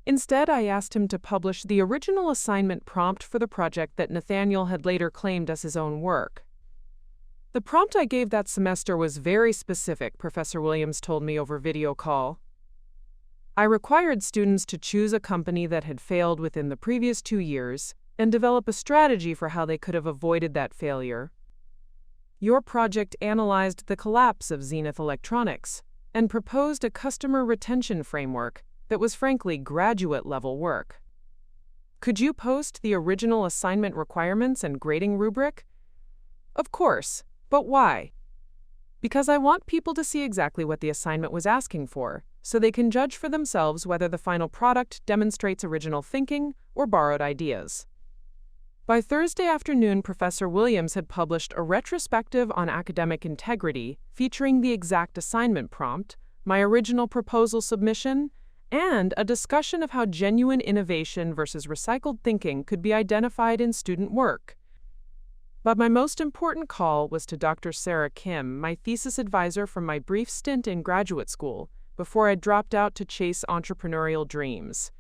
Instead, I asked him to publish the original assignment prompt for the project that Nathaniel had later claimed as his own work. The prompt I gave that semester was very specific, Professor Williams told me over video call. I required students to choose a company that had failed within the previous 2 years and develop a strategy for how they could have avoided that failure. Your project analyzed the collapse of Zenith Electronics and proposed a customer retention framework that was frankly graduate-level work. Could you post the original assignment requirements and grading rubric? Of course, but why? Because I want people to see exactly what the assignment was asking for, so they can judge for themselves whether the final product demonstrates original thinking or borrowed ideas. By Thursday afternoon, Professor Williams had published a retrospective on academic integrity featuring the exact assignment prompt, my original proposal submission, and a discussion of how genuine innovation versus recycled thinking could be identified in student work. But my most important call was to Dr. Sarah Kim, my thesis advisor from my brief stint in graduate school, before I dropped out to chase entrepreneurial dreams.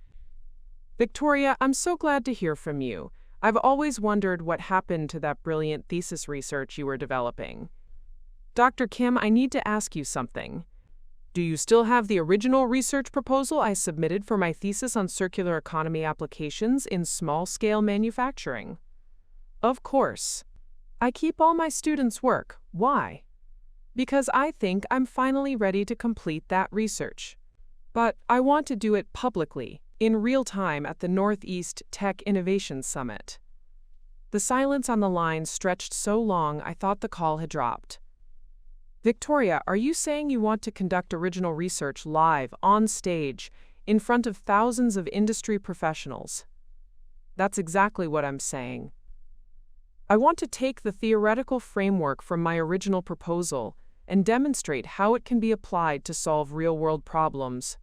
Victoria, I'm so glad to hear from you. I've always wondered what happened to that brilliant thesis research you were developing. Dr. Kim, I need to ask you something. Do you still have the original research proposal I submitted for my thesis on circular economy applications in small-scale manufacturing? Of course. I keep all my students' work. Why? Because I think I'm finally ready to complete that research. But I want to do it publicly, in real time at the Northeast Tech Innovation Summit. The silence on the line stretched so long I thought the call had dropped. Victoria, are you saying you want to conduct original research live, on stage, in front of thousands of industry professionals? That's exactly what I'm saying. I want to take the theoretical framework from my original proposal and demonstrate how it can be applied to solve real-world problems.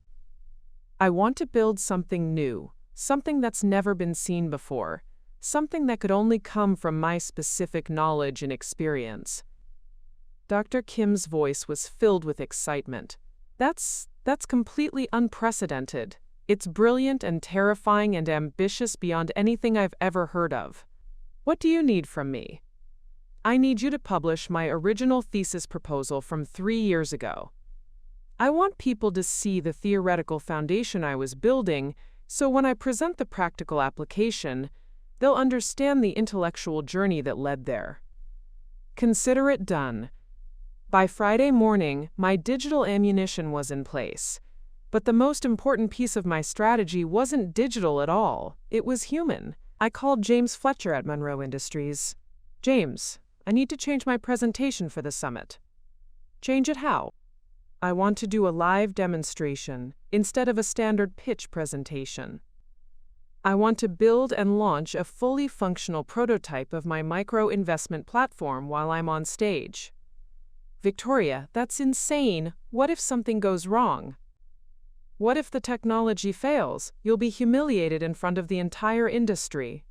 I want to build something new, something that's never been seen before, something that could only come from my specific knowledge and experience. Dr. Kim's voice was filled with excitement. That's completely unprecedented. It's brilliant and terrifying and ambitious beyond anything I've ever heard of. What do you need from me? I need you to publish my original thesis proposal from 3 years ago. I want people to see the theoretical foundation I was building, so when I present the practical application, they'll understand the intellectual journey that led there. Consider it done. By Friday morning, my digital ammunition was in place. But the most important piece of my strategy wasn't digital at all. It was human. I called James Fletcher at Monroe Industries. James, I need to change my presentation for the summit. Change it how? I want to do a live demonstration instead of a standard pitch presentation. I want to build and launch a fully functional prototype of my micro-investment platform while I'm on stage. Victoria, that's insane. What if something goes wrong? What if the technology fails? You'll be humiliated in front of the entire industry.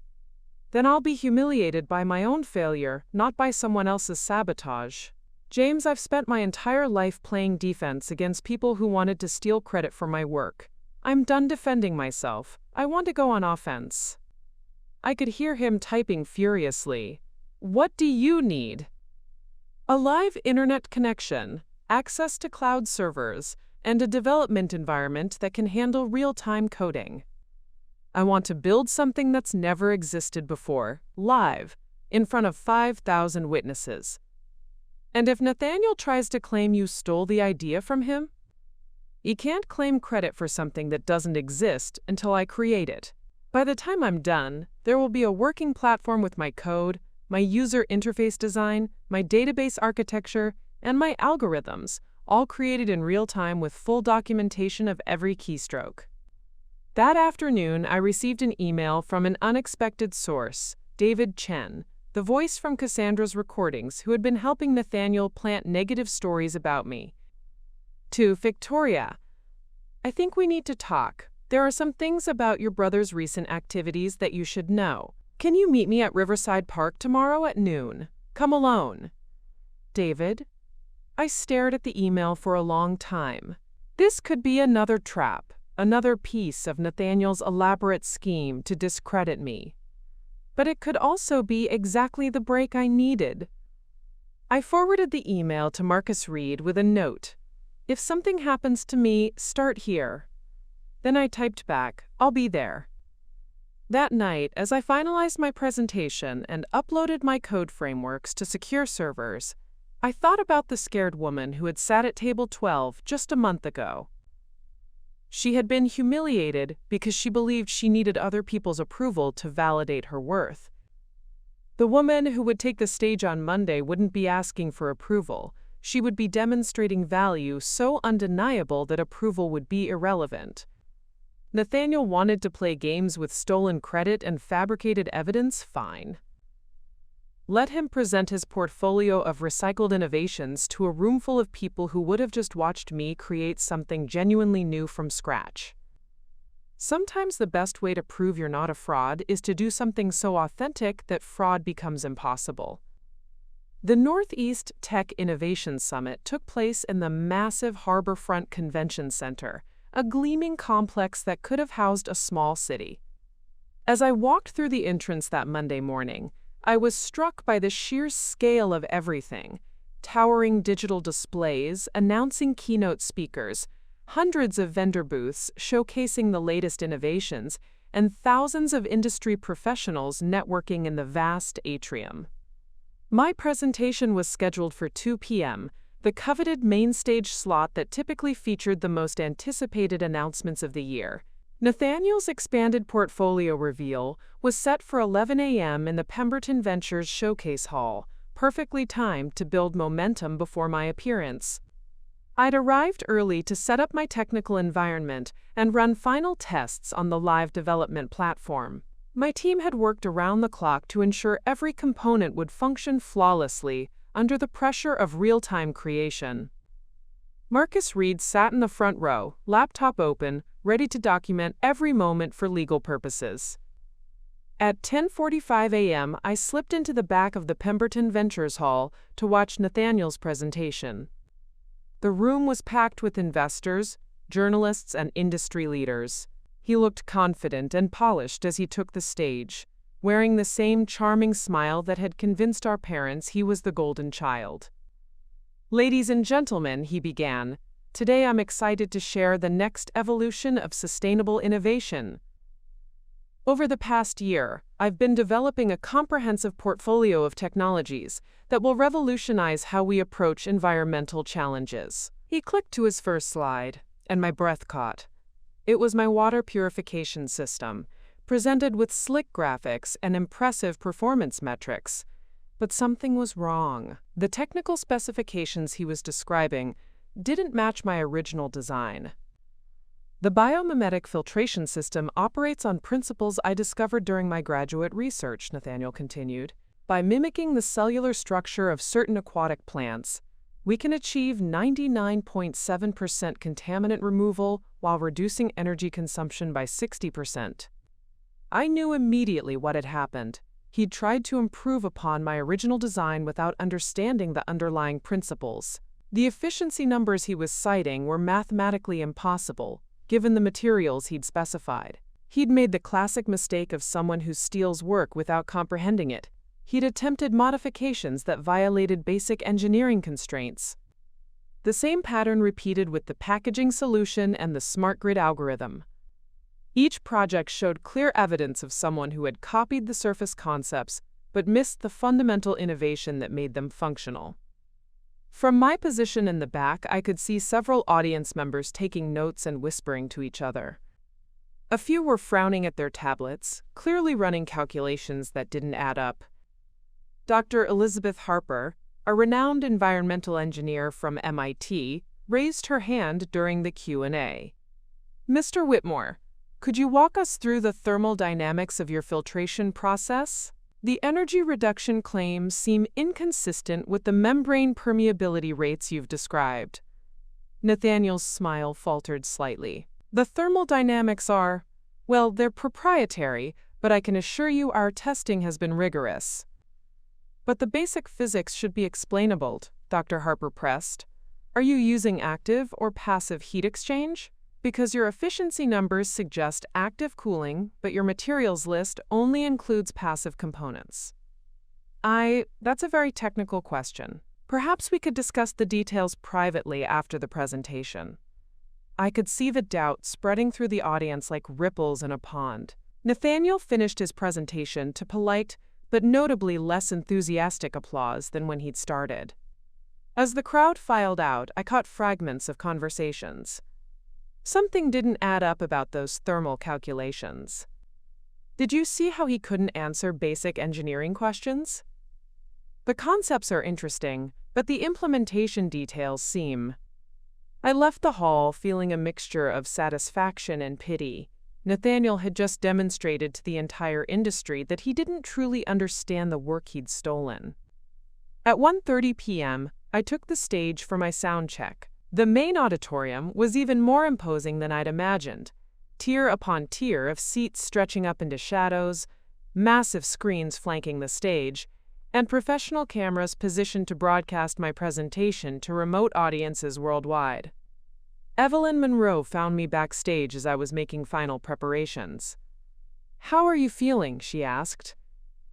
Then I'll be humiliated by my own failure, not by someone else's sabotage. James, I've spent my entire life playing defense against people who wanted to steal credit for my work. I'm done defending myself. I want to go on offense. I could hear him typing furiously. What do you need? A live internet connection, access to cloud servers, and a development environment that can handle real-time coding. I want to build something that's never existed before, live, in front of 5,000 witnesses. And if Nathaniel tries to claim you stole the idea from him, he can't claim credit for something that doesn't exist until I create it. By the time I'm done, there will be a working platform with my code, my user interface design, my database architecture, and my algorithms, all created in real time with full documentation of every keystroke. That afternoon, I received an email from an unexpected source, David Chen, the voice from Cassandra's recordings who had been helping Nathaniel plant negative stories about me. To Victoria, I think we need to talk. There are some things about your brother's recent activities that you should know. Can you meet me at Riverside Park tomorrow at noon? Come alone. David? I stared at the email for a long time. This could be another trap, another piece of Nathaniel's elaborate scheme to discredit me. But it could also be exactly the break I needed. I forwarded the email to Marcus Reed with a note. If something happens to me, start here. Then I typed back, I'll be there. That night, as I finalized my presentation and uploaded my code frameworks to secure servers, I thought about the scared woman who had sat at table 12 just a month ago. She had been humiliated because she believed she needed other people's approval to validate her worth. The woman who would take the stage on Monday wouldn't be asking for approval. She would be demonstrating value so undeniable that approval would be irrelevant. Nathaniel wanted to play games with stolen credit and fabricated evidence? Fine. Let him present his portfolio of recycled innovations to a room full of people who would have just watched me create something genuinely new from scratch. Sometimes the best way to prove you're not a fraud is to do something so authentic that fraud becomes impossible. The Northeast Tech Innovation Summit took place in the massive Harborfront Convention Center, a gleaming complex that could have housed a small city. As I walked through the entrance that Monday morning, I was struck by the sheer scale of everything: towering digital displays announcing keynote speakers, hundreds of vendor booths showcasing the latest innovations, and thousands of industry professionals networking in the vast atrium. My presentation was scheduled for 2 p.m., the coveted main stage slot that typically featured the most anticipated announcements of the year. Nathaniel's expanded portfolio reveal was set for 11 a.m. in the Pemberton Ventures Showcase Hall, perfectly timed to build momentum before my appearance. I'd arrived early to set up my technical environment and run final tests on the live development platform. My team had worked around the clock to ensure every component would function flawlessly under the pressure of real-time creation. Marcus Reed sat in the front row, laptop open, ready to document every moment for legal purposes. At 10:45 a.m., I slipped into the back of the Pemberton Ventures Hall to watch Nathaniel's presentation. The room was packed with investors, journalists, and industry leaders. He looked confident and polished as he took the stage, wearing the same charming smile that had convinced our parents he was the golden child. Ladies and gentlemen, he began, today I'm excited to share the next evolution of sustainable innovation. Over the past year, I've been developing a comprehensive portfolio of technologies that will revolutionize how we approach environmental challenges. He clicked to his first slide, and my breath caught. It was my water purification system, presented with slick graphics and impressive performance metrics. But something was wrong. The technical specifications he was describing didn't match my original design. The biomimetic filtration system operates on principles I discovered during my graduate research, Nathaniel continued. By mimicking the cellular structure of certain aquatic plants, we can achieve 99.7% contaminant removal while reducing energy consumption by 60%. I knew immediately what had happened. He'd tried to improve upon my original design without understanding the underlying principles. The efficiency numbers he was citing were mathematically impossible, given the materials he'd specified. He'd made the classic mistake of someone who steals work without comprehending it. He'd attempted modifications that violated basic engineering constraints. The same pattern repeated with the packaging solution and the smart grid algorithm. Each project showed clear evidence of someone who had copied the surface concepts but missed the fundamental innovation that made them functional. From my position in the back, I could see several audience members taking notes and whispering to each other. A few were frowning at their tablets, clearly running calculations that didn't add up. Dr. Elizabeth Harper, a renowned environmental engineer from MIT, raised her hand during the Q&A. Mr. Whitmore, could you walk us through the thermal dynamics of your filtration process? The energy reduction claims seem inconsistent with the membrane permeability rates you've described. Nathaniel's smile faltered slightly. The thermal dynamics are, well, they're proprietary, but I can assure you our testing has been rigorous. But the basic physics should be explainable, Dr. Harper pressed. Are you using active or passive heat exchange? Because your efficiency numbers suggest active cooling, but your materials list only includes passive components. That's a very technical question. Perhaps we could discuss the details privately after the presentation. I could see the doubt spreading through the audience like ripples in a pond. Nathaniel finished his presentation to polite, but notably less enthusiastic applause than when he'd started. As the crowd filed out, I caught fragments of conversations. Something didn't add up about those thermal calculations. Did you see how he couldn't answer basic engineering questions? The concepts are interesting, but the implementation details seem. I left the hall feeling a mixture of satisfaction and pity. Nathaniel had just demonstrated to the entire industry that he didn't truly understand the work he'd stolen. At 1:30 p.m., I took the stage for my sound check. The main auditorium was even more imposing than I'd imagined. Tier upon tier of seats stretching up into shadows, massive screens flanking the stage, and professional cameras positioned to broadcast my presentation to remote audiences worldwide. Evelyn Monroe found me backstage as I was making final preparations. "How are you feeling?" she asked.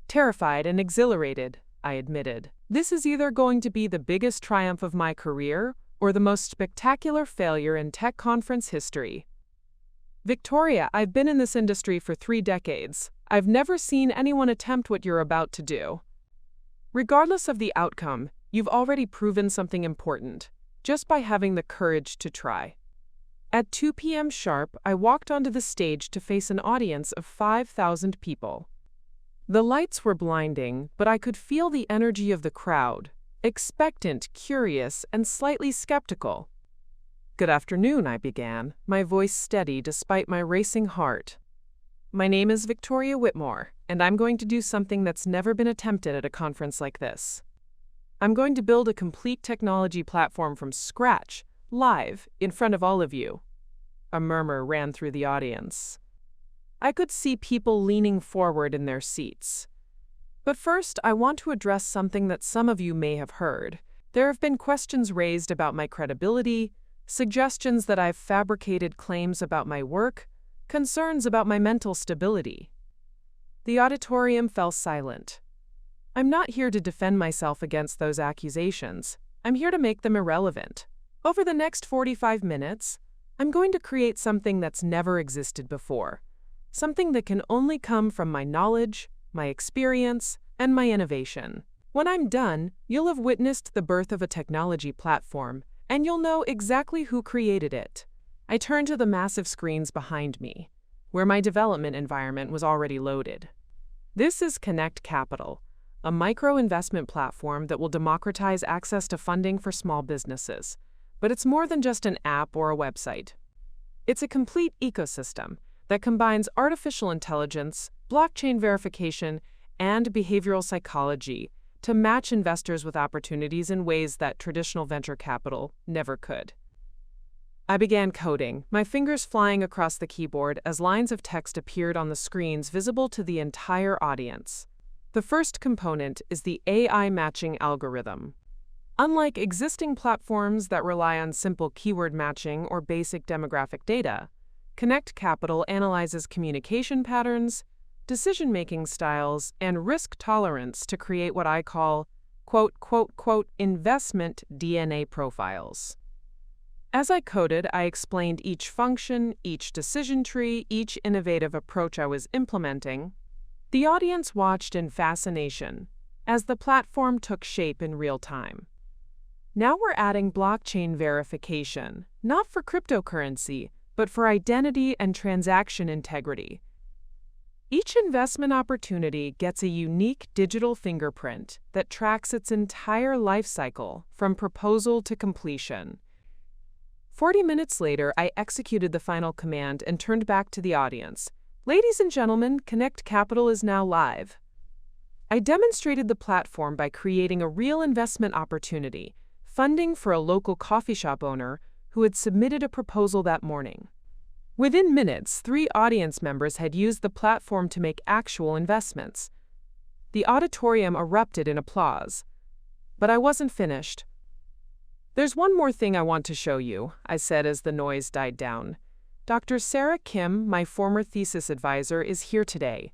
"Terrified and exhilarated," I admitted. "This is either going to be the biggest triumph of my career or the most spectacular failure in tech conference history. Victoria, I've been in this industry for 3 decades. I've never seen anyone attempt what you're about to do. Regardless of the outcome, you've already proven something important, just by having the courage to try." At 2 p.m. sharp, I walked onto the stage to face an audience of 5,000 people. The lights were blinding, but I could feel the energy of the crowd. Expectant, curious, and slightly skeptical. "Good afternoon," I began, my voice steady despite my racing heart. "My name is Victoria Whitmore, and I'm going to do something that's never been attempted at a conference like this. I'm going to build a complete technology platform from scratch, live, in front of all of you." A murmur ran through the audience. I could see people leaning forward in their seats. But first, I want to address something that some of you may have heard. There have been questions raised about my credibility, suggestions that I've fabricated claims about my work, concerns about my mental stability. The auditorium fell silent. I'm not here to defend myself against those accusations. I'm here to make them irrelevant. Over the next 45 minutes, I'm going to create something that's never existed before. Something that can only come from my knowledge, my experience, and my innovation. When I'm done, you'll have witnessed the birth of a technology platform, and you'll know exactly who created it. I turned to the massive screens behind me, where my development environment was already loaded. This is Connect Capital, a micro-investment platform that will democratize access to funding for small businesses. But it's more than just an app or a website. It's a complete ecosystem that combines artificial intelligence, blockchain verification, and behavioral psychology to match investors with opportunities in ways that traditional venture capital never could. I began coding, my fingers flying across the keyboard as lines of text appeared on the screens visible to the entire audience. The first component is the AI matching algorithm. Unlike existing platforms that rely on simple keyword matching or basic demographic data, Connect Capital analyzes communication patterns, decision-making styles, and risk tolerance to create what I call, quote, investment DNA profiles. As I coded, I explained each function, each decision tree, each innovative approach I was implementing. The audience watched in fascination as the platform took shape in real time. Now we're adding blockchain verification, not for cryptocurrency, but for identity and transaction integrity. Each investment opportunity gets a unique digital fingerprint that tracks its entire life cycle from proposal to completion. 40 minutes later, I executed the final command and turned back to the audience. Ladies and gentlemen, Connect Capital is now live. I demonstrated the platform by creating a real investment opportunity, funding for a local coffee shop owner who had submitted a proposal that morning. Within minutes, 3 audience members had used the platform to make actual investments. The auditorium erupted in applause. But I wasn't finished. "There's one more thing I want to show you," I said as the noise died down. "Dr. Sarah Kim, my former thesis advisor, is here today.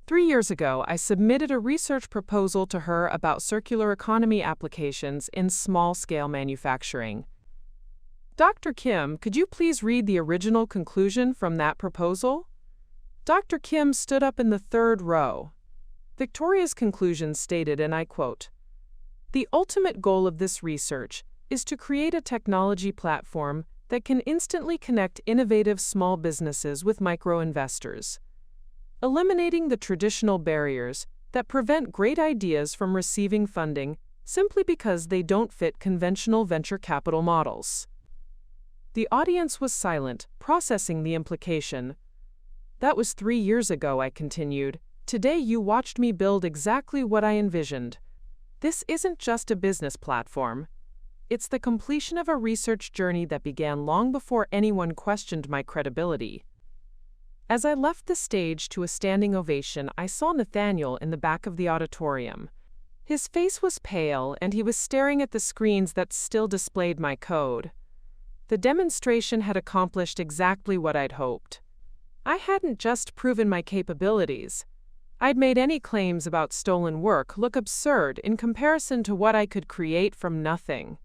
3 years ago, I submitted a research proposal to her about circular economy applications in small-scale manufacturing. Dr. Kim, could you please read the original conclusion from that proposal?" Dr. Kim stood up in the 3rd row. Victoria's conclusion stated, and I quote, "The ultimate goal of this research is to create a technology platform that can instantly connect innovative small businesses with micro-investors, eliminating the traditional barriers that prevent great ideas from receiving funding simply because they don't fit conventional venture capital models." The audience was silent, processing the implication. "That was 3 years ago," I continued. "Today you watched me build exactly what I envisioned. This isn't just a business platform. It's the completion of a research journey that began long before anyone questioned my credibility." As I left the stage to a standing ovation, I saw Nathaniel in the back of the auditorium. His face was pale, and he was staring at the screens that still displayed my code. The demonstration had accomplished exactly what I'd hoped. I hadn't just proven my capabilities. I'd made any claims about stolen work look absurd in comparison to what I could create from nothing.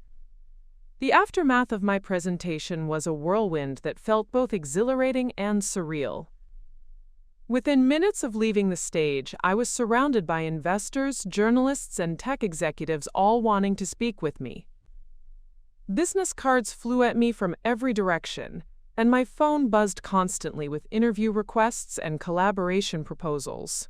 The aftermath of my presentation was a whirlwind that felt both exhilarating and surreal. Within minutes of leaving the stage, I was surrounded by investors, journalists, and tech executives all wanting to speak with me. Business cards flew at me from every direction, and my phone buzzed constantly with interview requests and collaboration proposals.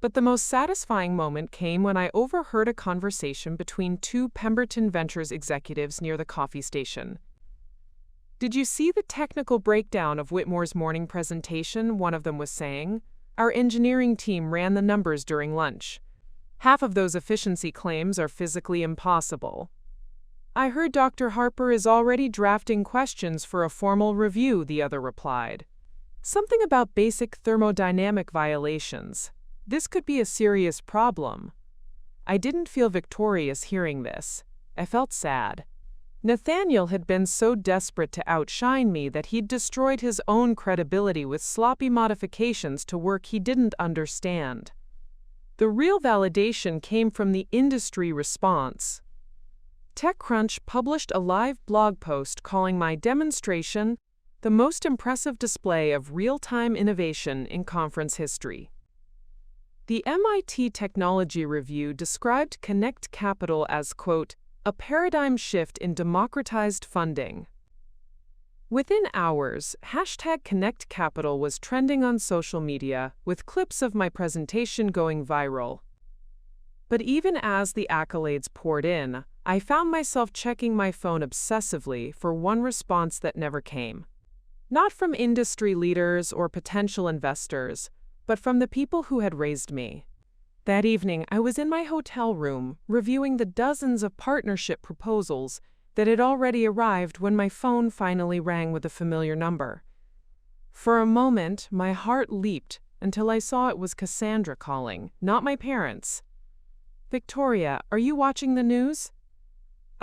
But the most satisfying moment came when I overheard a conversation between 2 Pemberton Ventures executives near the coffee station. "Did you see the technical breakdown of Whitmore's morning presentation?" one of them was saying. "Our engineering team ran the numbers during lunch. Half of those efficiency claims are physically impossible." "I heard Dr. Harper is already drafting questions for a formal review," the other replied. "Something about basic thermodynamic violations. This could be a serious problem." I didn't feel victorious hearing this. I felt sad. Nathaniel had been so desperate to outshine me that he'd destroyed his own credibility with sloppy modifications to work he didn't understand. The real validation came from the industry response. TechCrunch published a live blog post calling my demonstration the most impressive display of real-time innovation in conference history. The MIT Technology Review described Connect Capital as, quote, "a paradigm shift in democratized funding." Within hours, #ConnectCapital was trending on social media, with clips of my presentation going viral. But even as the accolades poured in, I found myself checking my phone obsessively for one response that never came. Not from industry leaders or potential investors, but from the people who had raised me. That evening, I was in my hotel room, reviewing the dozens of partnership proposals that had already arrived when my phone finally rang with a familiar number. For a moment, my heart leaped until I saw it was Cassandra calling, not my parents. "Victoria, are you watching the news?"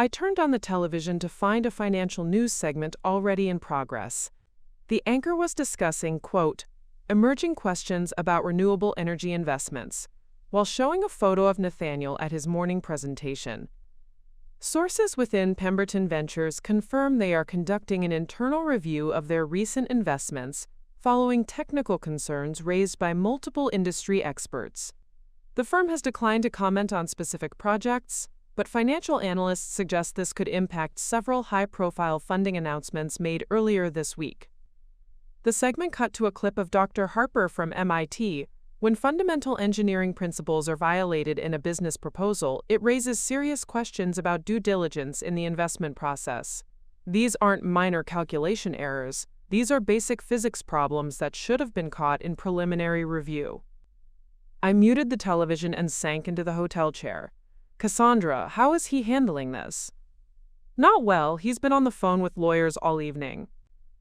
I turned on the television to find a financial news segment already in progress. The anchor was discussing, quote, "emerging questions about renewable energy investments," while showing a photo of Nathaniel at his morning presentation. Sources within Pemberton Ventures confirm they are conducting an internal review of their recent investments following technical concerns raised by multiple industry experts. The firm has declined to comment on specific projects, but financial analysts suggest this could impact several high-profile funding announcements made earlier this week. The segment cut to a clip of Dr. Harper from MIT. When fundamental engineering principles are violated in a business proposal, it raises serious questions about due diligence in the investment process. These aren't minor calculation errors. These are basic physics problems that should have been caught in preliminary review. I muted the television and sank into the hotel chair. Cassandra, how is he handling this? Not well. He's been on the phone with lawyers all evening.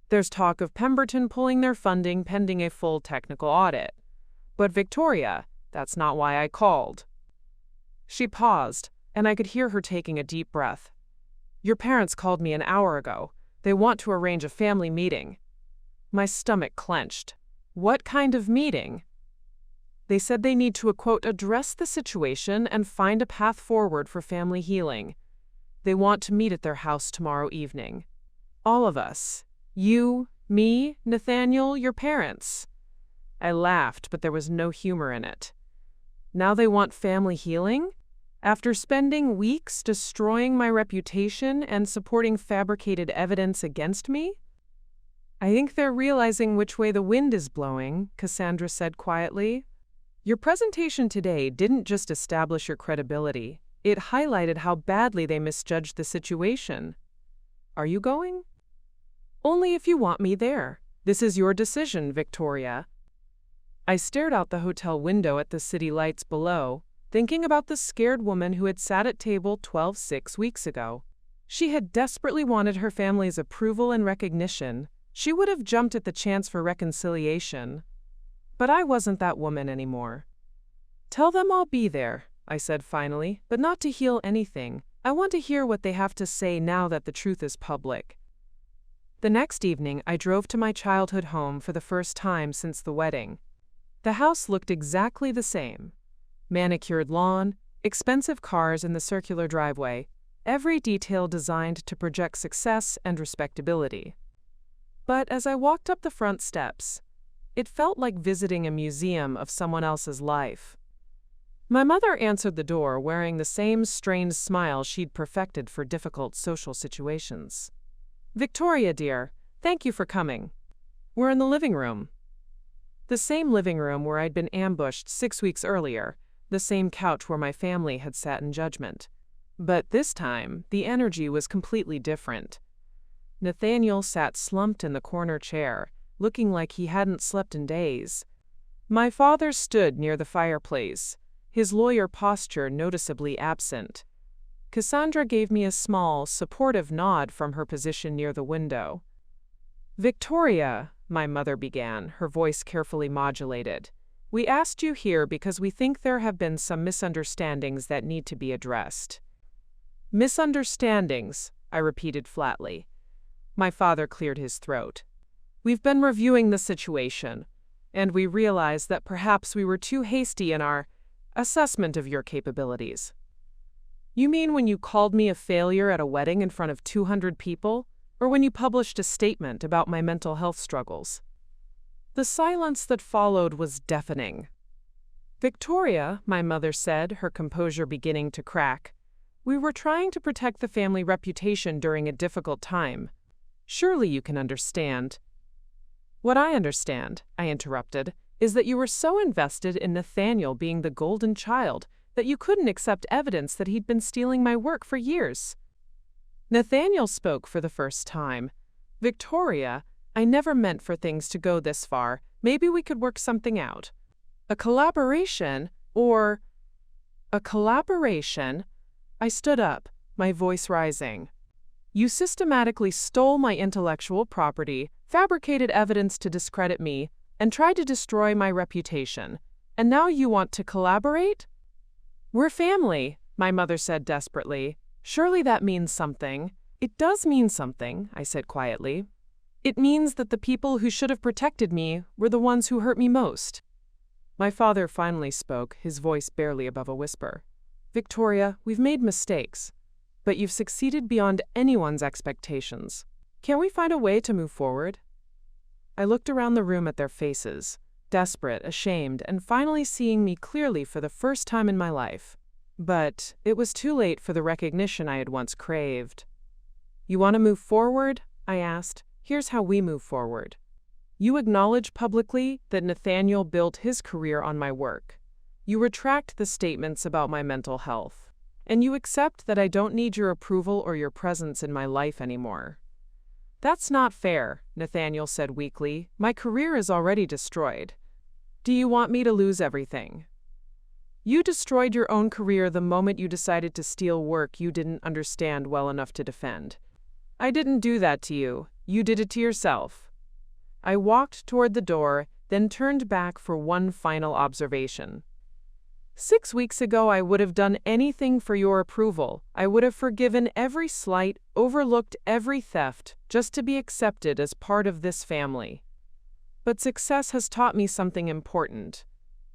There's talk of Pemberton pulling their funding pending a full technical audit. But Victoria, that's not why I called. She paused, and I could hear her taking a deep breath. Your parents called me an hour ago. They want to arrange a family meeting. My stomach clenched. What kind of meeting? They said they need to, quote, address the situation and find a path forward for family healing. They want to meet at their house tomorrow evening. All of us. You, me, Nathaniel, your parents. I laughed, but there was no humor in it. Now they want family healing? After spending weeks destroying my reputation and supporting fabricated evidence against me? I think they're realizing which way the wind is blowing, Cassandra said quietly. Your presentation today didn't just establish your credibility, it highlighted how badly they misjudged the situation. Are you going? Only if you want me there. This is your decision, Victoria. I stared out the hotel window at the city lights below, thinking about the scared woman who had sat at table 12 weeks ago. She had desperately wanted her family's approval and recognition. She would have jumped at the chance for reconciliation. But I wasn't that woman anymore. Tell them I'll be there, I said finally, but not to heal anything. I want to hear what they have to say now that the truth is public. The next evening, I drove to my childhood home for the first time since the wedding. The house looked exactly the same. Manicured lawn, expensive cars in the circular driveway, every detail designed to project success and respectability. But as I walked up the front steps, it felt like visiting a museum of someone else's life. My mother answered the door wearing the same strained smile she'd perfected for difficult social situations. Victoria, dear, thank you for coming. We're in the living room. The same living room where I'd been ambushed 6 weeks earlier, the same couch where my family had sat in judgment. But this time, the energy was completely different. Nathaniel sat slumped in the corner chair, looking like he hadn't slept in days. My father stood near the fireplace, his lawyer posture noticeably absent. Cassandra gave me a small, supportive nod from her position near the window. Victoria, my mother began, her voice carefully modulated. We asked you here because we think there have been some misunderstandings that need to be addressed. Misunderstandings, I repeated flatly. My father cleared his throat. We've been reviewing the situation, and we realized that perhaps we were too hasty in our assessment of your capabilities. You mean when you called me a failure at a wedding in front of 200 people, or when you published a statement about my mental health struggles? The silence that followed was deafening. Victoria, my mother said, her composure beginning to crack, we were trying to protect the family reputation during a difficult time. Surely you can understand. What I understand, I interrupted, is that you were so invested in Nathaniel being the golden child that you couldn't accept evidence that he'd been stealing my work for years. Nathaniel spoke for the first time. Victoria, I never meant for things to go this far. Maybe we could work something out. A collaboration, or... A collaboration? I stood up, my voice rising. You systematically stole my intellectual property, fabricated evidence to discredit me, and tried to destroy my reputation. And now you want to collaborate? We're family, my mother said desperately. Surely that means something. It does mean something, I said quietly. It means that the people who should have protected me were the ones who hurt me most. My father finally spoke, his voice barely above a whisper. Victoria, we've made mistakes, but you've succeeded beyond anyone's expectations. Can't we find a way to move forward? I looked around the room at their faces, desperate, ashamed, and finally seeing me clearly for the first time in my life. But it was too late for the recognition I had once craved. You want to move forward? I asked. Here's how we move forward. You acknowledge publicly that Nathaniel built his career on my work. You retract the statements about my mental health. And you accept that I don't need your approval or your presence in my life anymore. That's not fair, Nathaniel said weakly. My career is already destroyed. Do you want me to lose everything? You destroyed your own career the moment you decided to steal work you didn't understand well enough to defend. I didn't do that to you. You did it to yourself. I walked toward the door, then turned back for one final observation. 6 weeks ago, I would have done anything for your approval. I would have forgiven every slight, overlooked every theft, just to be accepted as part of this family. But success has taught me something important.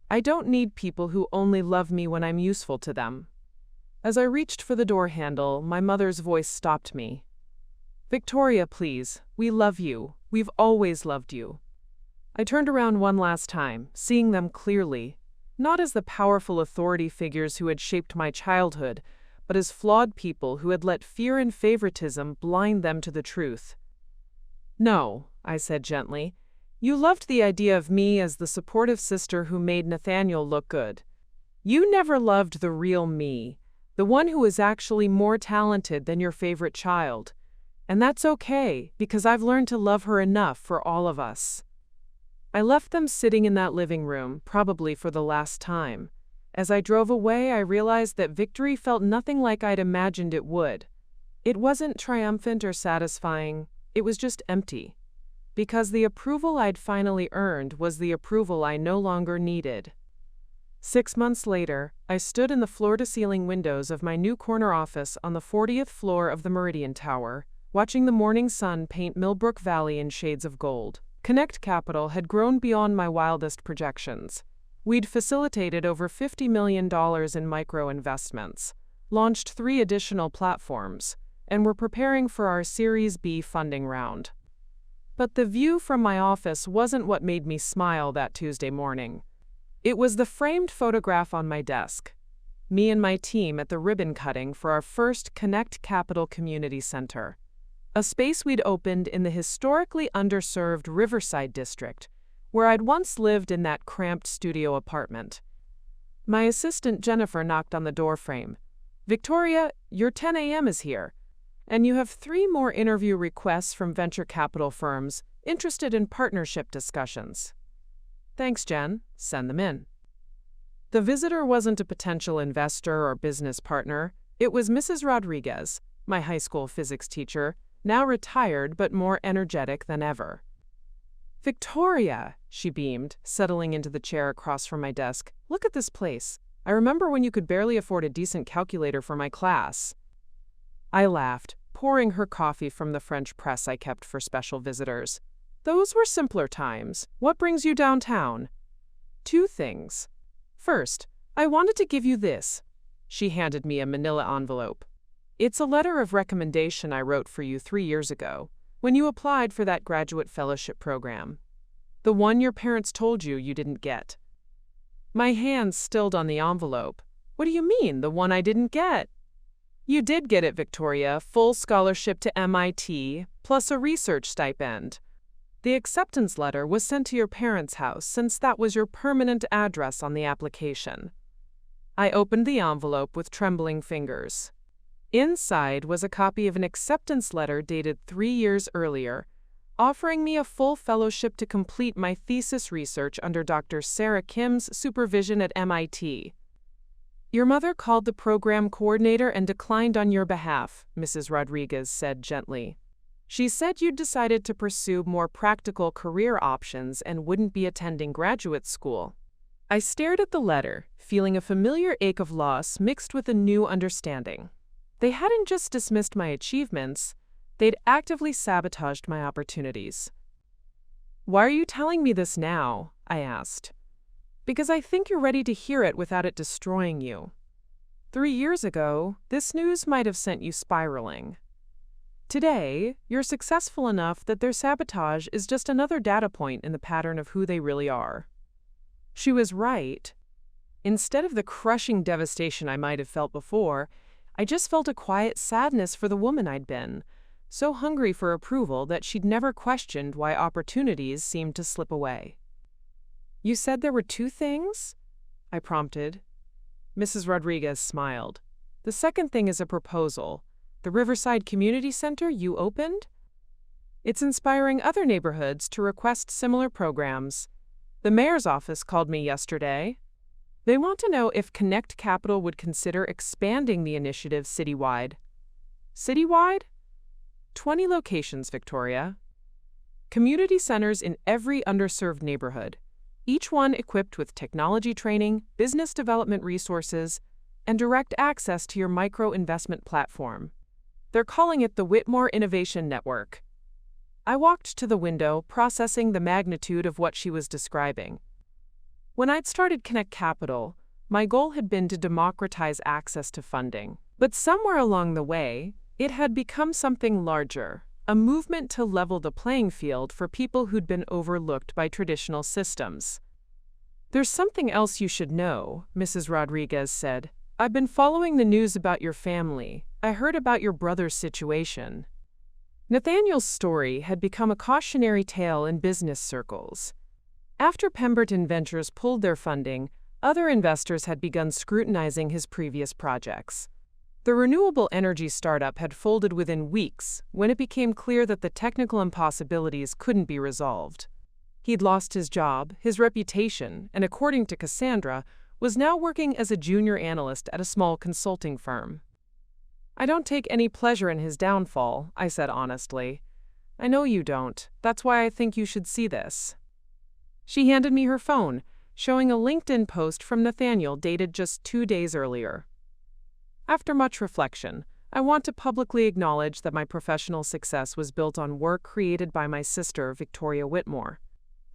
I don't need people who only love me when I'm useful to them. As I reached for the door handle, my mother's voice stopped me. Victoria, please, we love you. We've always loved you. I turned around one last time, seeing them clearly, not as the powerful authority figures who had shaped my childhood, but as flawed people who had let fear and favoritism blind them to the truth. No, I said gently. You loved the idea of me as the supportive sister who made Nathaniel look good. You never loved the real me, the one who was actually more talented than your favorite child. And that's okay, because I've learned to love her enough for all of us. I left them sitting in that living room, probably for the last time. As I drove away, I realized that victory felt nothing like I'd imagined it would. It wasn't triumphant or satisfying, it was just empty. Because the approval I'd finally earned was the approval I no longer needed. 6 months later, I stood in the floor-to-ceiling windows of my new corner office on the 40th floor of the Meridian Tower, watching the morning sun paint Millbrook Valley in shades of gold. Connect Capital had grown beyond my wildest projections. We'd facilitated over $50 million in micro-investments, launched 3 additional platforms, and were preparing for our Series B funding round. But the view from my office wasn't what made me smile that Tuesday morning. It was the framed photograph on my desk. Me and my team at the ribbon cutting for our first Connect Capital Community Center, a space we'd opened in the historically underserved Riverside district, where I'd once lived in that cramped studio apartment. My assistant Jennifer knocked on the doorframe. Victoria, your 10 a.m. is here, and you have 3 more interview requests from venture capital firms interested in partnership discussions. Thanks, Jen. Send them in. The visitor wasn't a potential investor or business partner. It was Mrs. Rodriguez, my high school physics teacher, now retired but more energetic than ever. Victoria, she beamed, settling into the chair across from my desk. Look at this place. I remember when you could barely afford a decent calculator for my class. I laughed, pouring her coffee from the French press I kept for special visitors. Those were simpler times. What brings you downtown? 2 things. First, I wanted to give you this. She handed me a manila envelope. It's a letter of recommendation I wrote for you 3 years ago, when you applied for that graduate fellowship program. The one your parents told you didn't get. My hands stilled on the envelope. What do you mean, the one I didn't get? You did get it, Victoria, full scholarship to MIT, plus a research stipend. The acceptance letter was sent to your parents' house since that was your permanent address on the application. I opened the envelope with trembling fingers. Inside was a copy of an acceptance letter dated 3 years earlier, offering me a full fellowship to complete my thesis research under Dr. Sarah Kim's supervision at MIT. Your mother called the program coordinator and declined on your behalf, Mrs. Rodriguez said gently. She said you'd decided to pursue more practical career options and wouldn't be attending graduate school. I stared at the letter, feeling a familiar ache of loss mixed with a new understanding. They hadn't just dismissed my achievements, they'd actively sabotaged my opportunities. Why are you telling me this now? I asked. Because I think you're ready to hear it without it destroying you. 3 years ago, this news might have sent you spiraling. Today, you're successful enough that their sabotage is just another data point in the pattern of who they really are. She was right. Instead of the crushing devastation I might have felt before, I just felt a quiet sadness for the woman I'd been, so hungry for approval that she'd never questioned why opportunities seemed to slip away. "You said there were two things?" I prompted. Mrs. Rodriguez smiled. "The second thing is a proposal. The Riverside Community Center you opened? It's inspiring other neighborhoods to request similar programs. The mayor's office called me yesterday. They want to know if Connect Capital would consider expanding the initiative citywide." Citywide? 20 locations, Victoria. Community centers in every underserved neighborhood, each one equipped with technology training, business development resources, and direct access to your micro-investment platform. They're calling it the Whitmore Innovation Network. I walked to the window, processing the magnitude of what she was describing. When I'd started Connect Capital, my goal had been to democratize access to funding. But somewhere along the way, it had become something larger, a movement to level the playing field for people who'd been overlooked by traditional systems. "There's something else you should know," Mrs. Rodriguez said. "I've been following the news about your family. I heard about your brother's situation." Nathaniel's story had become a cautionary tale in business circles. After Pemberton Ventures pulled their funding, other investors had begun scrutinizing his previous projects. The renewable energy startup had folded within weeks when it became clear that the technical impossibilities couldn't be resolved. He'd lost his job, his reputation, and according to Cassandra, was now working as a junior analyst at a small consulting firm. "I don't take any pleasure in his downfall," I said honestly. "I know you don't. That's why I think you should see this." She handed me her phone, showing a LinkedIn post from Nathaniel dated just 2 days earlier. After much reflection, I want to publicly acknowledge that my professional success was built on work created by my sister, Victoria Whitmore.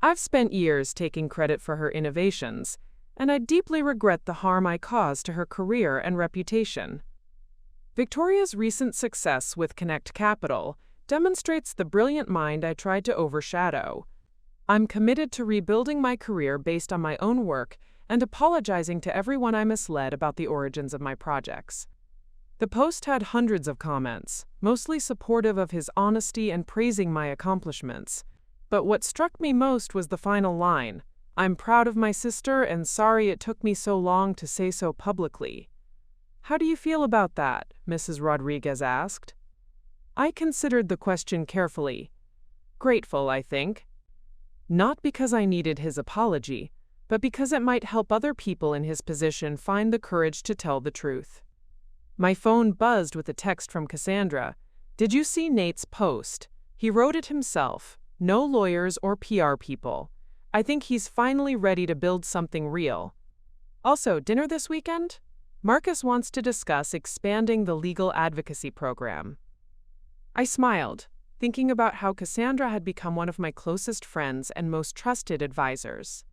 I've spent years taking credit for her innovations, and I deeply regret the harm I caused to her career and reputation. Victoria's recent success with Connect Capital demonstrates the brilliant mind I tried to overshadow. I'm committed to rebuilding my career based on my own work and apologizing to everyone I misled about the origins of my projects. The post had hundreds of comments, mostly supportive of his honesty and praising my accomplishments. But what struck me most was the final line: "I'm proud of my sister and sorry it took me so long to say so publicly." "How do you feel about that?" Mrs. Rodriguez asked. I considered the question carefully. Grateful, I think. Not because I needed his apology, but because it might help other people in his position find the courage to tell the truth. My phone buzzed with a text from Cassandra. "Did you see Nate's post? He wrote it himself. No lawyers or PR people. I think he's finally ready to build something real. Also, dinner this weekend? Marcus wants to discuss expanding the legal advocacy program." I smiled, thinking about how Cassandra had become one of my closest friends and most trusted advisors.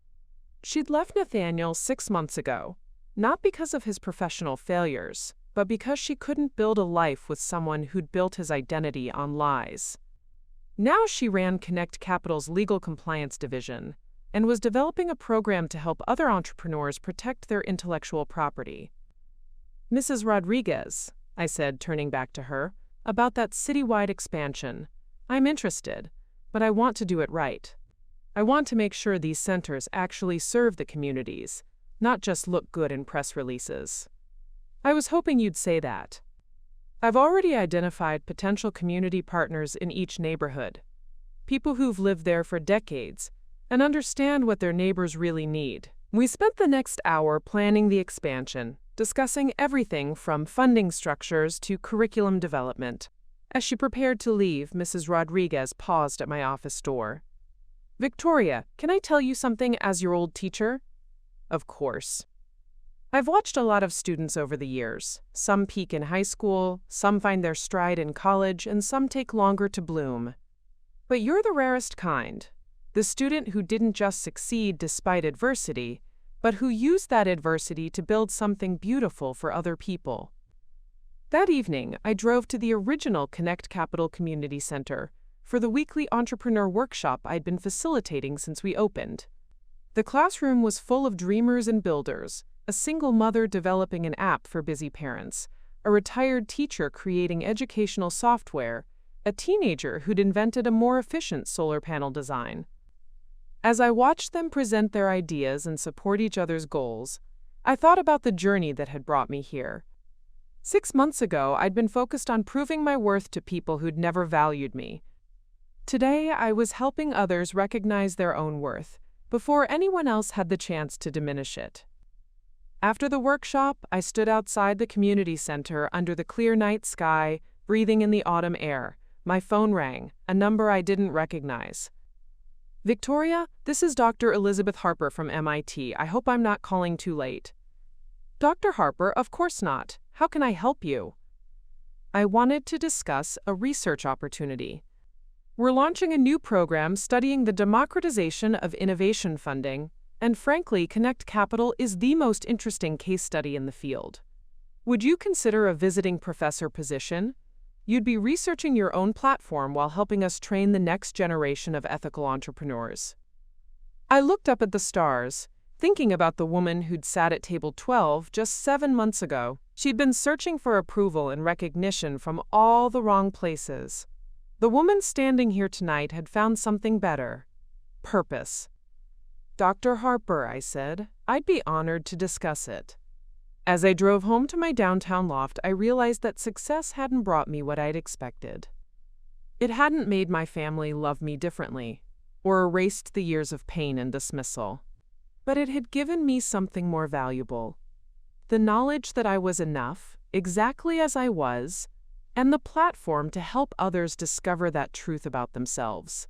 She'd left Nathaniel 6 months ago, not because of his professional failures, but because she couldn't build a life with someone who'd built his identity on lies. Now she ran Connect Capital's legal compliance division and was developing a program to help other entrepreneurs protect their intellectual property. "Mrs. Rodriguez," I said, turning back to her, "about that citywide expansion. I'm interested, but I want to do it right. I want to make sure these centers actually serve the communities, not just look good in press releases." I was hoping you'd say that. I've already identified potential community partners in each neighborhood, people who've lived there for decades and understand what their neighbors really need. We spent the next hour planning the expansion, discussing everything from funding structures to curriculum development. As she prepared to leave, Mrs. Rodriguez paused at my office door. "Victoria, can I tell you something as your old teacher?" "Of course." I've watched a lot of students over the years. Some peak in high school, some find their stride in college, and some take longer to bloom. But you're the rarest kind. The student who didn't just succeed despite adversity, but who used that adversity to build something beautiful for other people. That evening, I drove to the original Connect Capital Community Center for the weekly entrepreneur workshop I'd been facilitating since we opened. The classroom was full of dreamers and builders, a single mother developing an app for busy parents, a retired teacher creating educational software, a teenager who'd invented a more efficient solar panel design. As I watched them present their ideas and support each other's goals, I thought about the journey that had brought me here. 6 months ago, I'd been focused on proving my worth to people who'd never valued me. Today, I was helping others recognize their own worth before anyone else had the chance to diminish it. After the workshop, I stood outside the community center under the clear night sky, breathing in the autumn air. My phone rang, a number I didn't recognize. "Victoria, this is Dr. Elizabeth Harper from MIT. I hope I'm not calling too late." "Dr. Harper, of course not. How can I help you?" I wanted to discuss a research opportunity. We're launching a new program studying the democratization of innovation funding, and frankly, Connect Capital is the most interesting case study in the field. Would you consider a visiting professor position? You'd be researching your own platform while helping us train the next generation of ethical entrepreneurs. I looked up at the stars, thinking about the woman who'd sat at table 12 just 7 months ago. She'd been searching for approval and recognition from all the wrong places. The woman standing here tonight had found something better: purpose. "Dr. Harper," I said, "I'd be honored to discuss it." As I drove home to my downtown loft, I realized that success hadn't brought me what I'd expected. It hadn't made my family love me differently, or erased the years of pain and dismissal. But it had given me something more valuable: the knowledge that I was enough, exactly as I was, and the platform to help others discover that truth about themselves.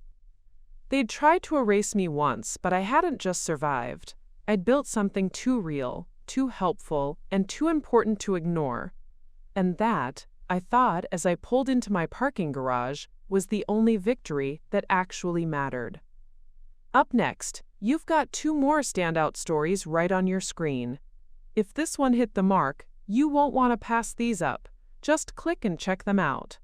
They'd tried to erase me once, but I hadn't just survived. I'd built something too real, too helpful, and too important to ignore. And that, I thought as I pulled into my parking garage, was the only victory that actually mattered. Up next, you've got 2 more standout stories right on your screen. If this one hit the mark, you won't want to pass these up. Just click and check them out.